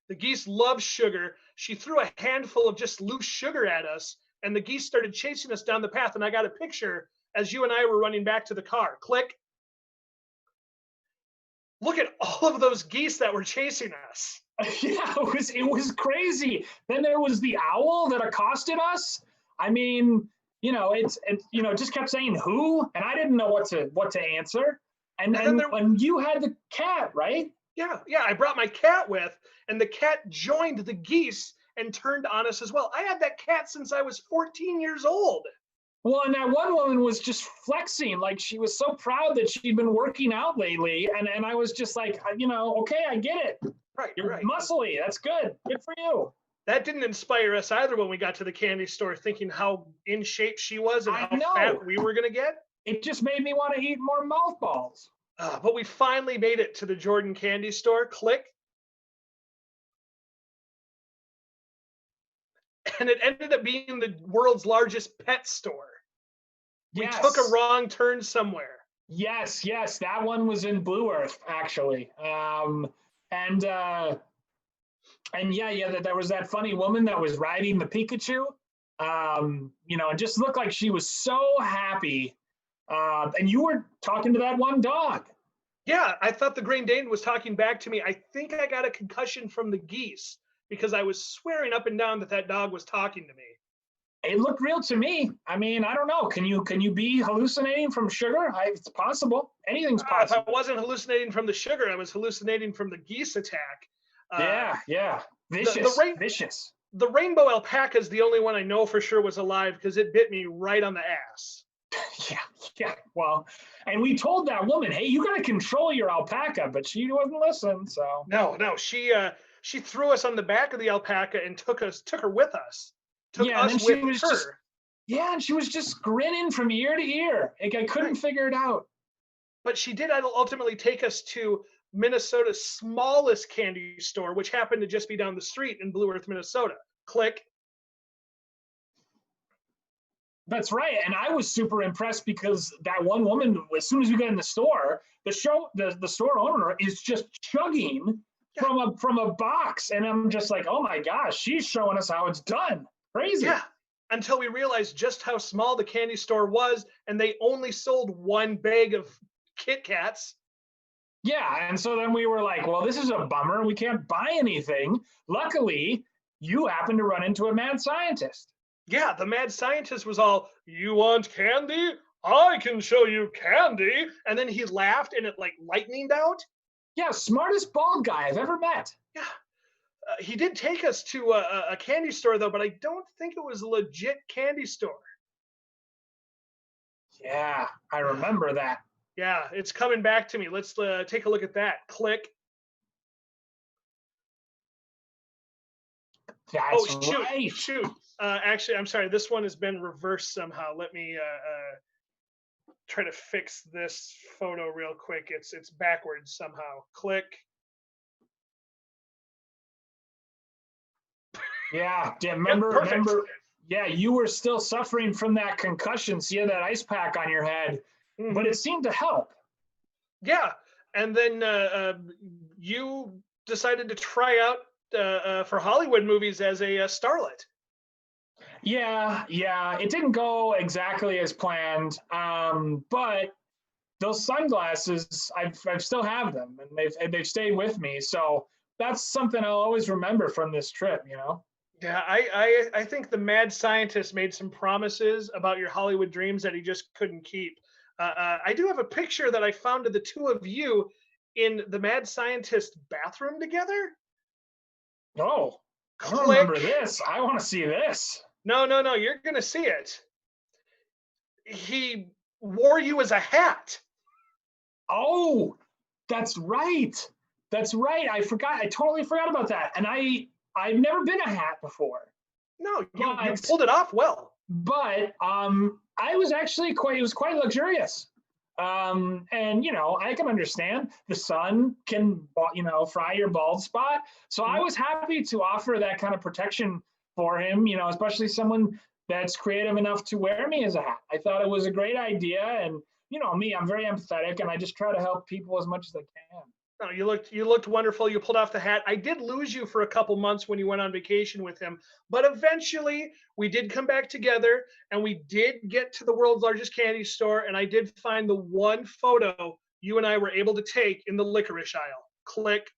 The geese love sugar. She threw a handful of just loose sugar at us, and the geese started chasing us down the path. And I got a picture as you and I were running back to the car. Click. Look at all of those geese that were chasing us. Yeah, it was crazy. Then there was the owl that accosted us. I mean, you know, it just kept saying who, and I didn't know what to answer. And when you had the cat, right? Yeah, I brought my cat with, and the cat joined the geese and turned on us as well. I had that cat since I was 14 years old. Well, and that one woman was just flexing, like she was so proud that she'd been working out lately, and I was just like, you know, okay, I get it. Right, You're muscly. That's good. Good for you. That didn't inspire us either when we got to the candy store, thinking how in shape she was and how fat we were going to get. It just made me want to eat more mouth balls. But we finally made it to the Jordan candy store. Click. And it ended up being the world's largest pet store. Yes. We took a wrong turn somewhere. Yes, that one was in Blue Earth, actually. And there was that funny woman that was riding the Pikachu. You know, it just looked like she was so happy. And you were talking to that one dog. Yeah, I thought the Great Dane was talking back to me. I think I got a concussion from the geese because I was swearing up and down that dog was talking to me. It looked real to me. I mean, I don't know. Can you be hallucinating from sugar? It's possible. Anything's possible. If I wasn't hallucinating from the sugar, I was hallucinating from the geese attack. Yeah. Vicious. The rainbow alpaca is the only one I know for sure was alive because it bit me right on the ass. Yeah. Well, and we told that woman, hey, you got to control your alpaca, but she wouldn't listen. So no, she threw us on the back of the alpaca and took her with us. Took us with her. Yeah, and she was just grinning from ear to ear. Like I couldn't figure it out. But she did ultimately take us to Minnesota's smallest candy store, which happened to just be down the street in Blue Earth, Minnesota. Click. That's right. And I was super impressed because that one woman, as soon as we got in the store, the store owner is just chugging from a box. And I'm just like, oh my gosh, she's showing us how it's done. Crazy. Yeah. Until we realized just how small the candy store was, and they only sold one bag of Kit Kats. Yeah. And so then we were like, well, this is a bummer. We can't buy anything. Luckily, you happened to run into a mad scientist. Yeah, the mad scientist was all, you want candy? I can show you candy. And then he laughed and it like lightninged out. Yeah, smartest bald guy I've ever met. Yeah. He did take us to a candy store, though, but I don't think it was a legit candy store. Yeah, I remember that. Yeah, it's coming back to me. Let's take a look at that. Click. That's shoot. Actually, I'm sorry. This one has been reversed somehow. Let me try to fix this photo real quick. It's backwards somehow. Click. Yeah, remember, yeah, you were still suffering from that concussion, so you had that ice pack on your head, but it seemed to help. Yeah, and then you decided to try out for Hollywood movies as a starlet. Yeah, it didn't go exactly as planned, but those sunglasses, I still have them, and they've stayed with me, so that's something I'll always remember from this trip, you know? Yeah, I think the mad scientist made some promises about your Hollywood dreams that he just couldn't keep. I do have a picture that I found of the two of you in the mad scientist bathroom together. Oh, I don't remember this. I want to see this. No, you're going to see it. He wore you as a hat. Oh, that's right. That's right. I totally forgot about that. And I've never been a hat before. No, you pulled it off well. But I was actually it was quite luxurious. And I can understand the sun can fry your bald spot. So I was happy to offer that kind of protection for him, especially someone that's creative enough to wear me as a hat. I thought it was a great idea, and me, I'm very empathetic, and I just try to help people as much as I can. No, you looked wonderful. You pulled off the hat. I did lose you for a couple months when you went on vacation with him, but eventually we did come back together, and we did get to the world's largest candy store, and I did find the one photo you and I were able to take in the licorice aisle. Click.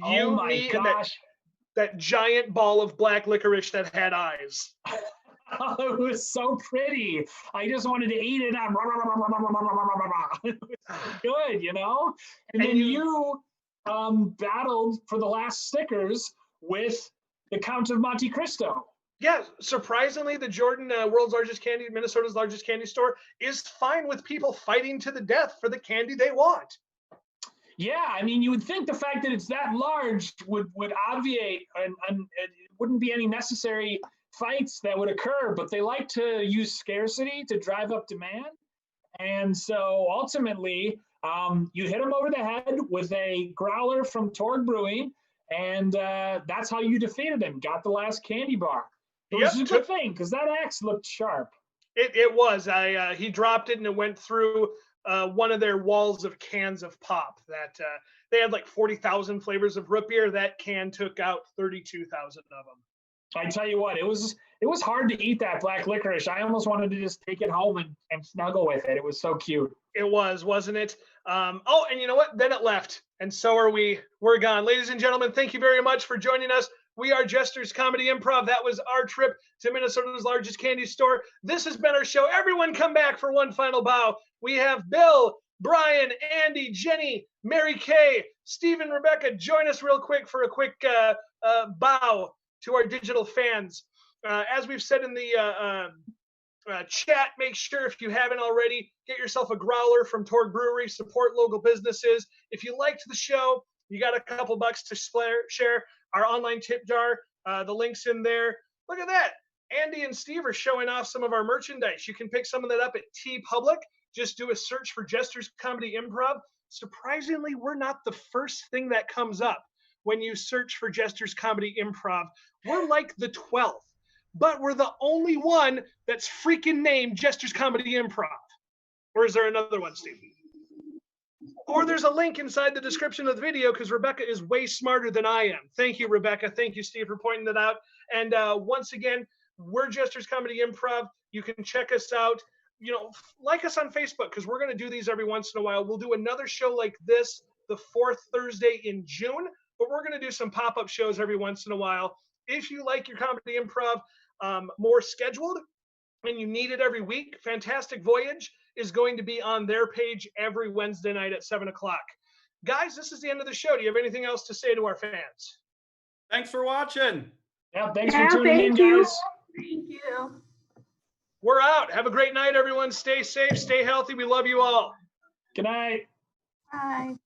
Oh my gosh. That giant ball of black licorice that had eyes. Oh, it was so pretty. I just wanted to eat it up. It was so good, And then you battled for the last stickers with the Count of Monte Cristo. Yeah, surprisingly, the Jordan Minnesota's largest candy store is fine with people fighting to the death for the candy they want. Yeah, I mean, you would think the fact that it's that large would obviate and it wouldn't be any necessary fights that would occur, but they like to use scarcity to drive up demand. And so ultimately, you hit them over the head with a growler from Torg Brewing, and that's how you defeated him, got the last candy bar. It was a good thing, because that axe looked sharp. It was. He dropped it, and it went through one of their walls of cans of pop that they had like 40,000 flavors of root beer. That can took out 32,000 of them. I tell you what, it was hard to eat that black licorice. I almost wanted to just take it home and snuggle with it. It was so cute. It was, wasn't it? And you know what? Then it left. And so are we. We're gone. Ladies and gentlemen, thank you very much for joining us. We are Jesters Comedy Improv. That was our trip to Minnesota's largest candy store. This has been our show. Everyone come back for one final bow. We have Bill, Brian, Andy, Jenny, Mary Kay, Stephen, Rebecca. Join us real quick for a quick bow to our digital fans. As we've said in the chat, make sure if you haven't already, get yourself a growler from Torg Brewery, support local businesses. If you liked the show, you got a couple bucks to share. Our online tip jar, the link's in there. Look at that. Andy and Steve are showing off some of our merchandise. You can pick some of that up at TeePublic. Just do a search for Jesters Comedy Improv. Surprisingly, we're not the first thing that comes up when you search for Jesters Comedy Improv. We're like the 12th, but we're the only one that's freaking named Jesters Comedy Improv. Or is there another one, Steve? Or there's a link inside the description of the video because Rebecca is way smarter than I am. Thank you, Rebecca. Thank you, Steve, for pointing that out. And once again, we're Jesters Comedy Improv. You can check us out. You know, like us on Facebook because we're going to do these every once in a while. We'll do another show like this the 4th Thursday in June, but we're going to do some pop-up shows every once in a while. If you like your comedy improv more scheduled and you need it every week, Fantastic Voyage is going to be on their page every Wednesday night at 7 o'clock. Guys, this is the end of the show. Do you have anything else to say to our fans? Thanks for watching. Yeah, thanks for tuning in, guys. Thank you. We're out. Have a great night, everyone. Stay safe, stay healthy. We love you all. Good night. Bye.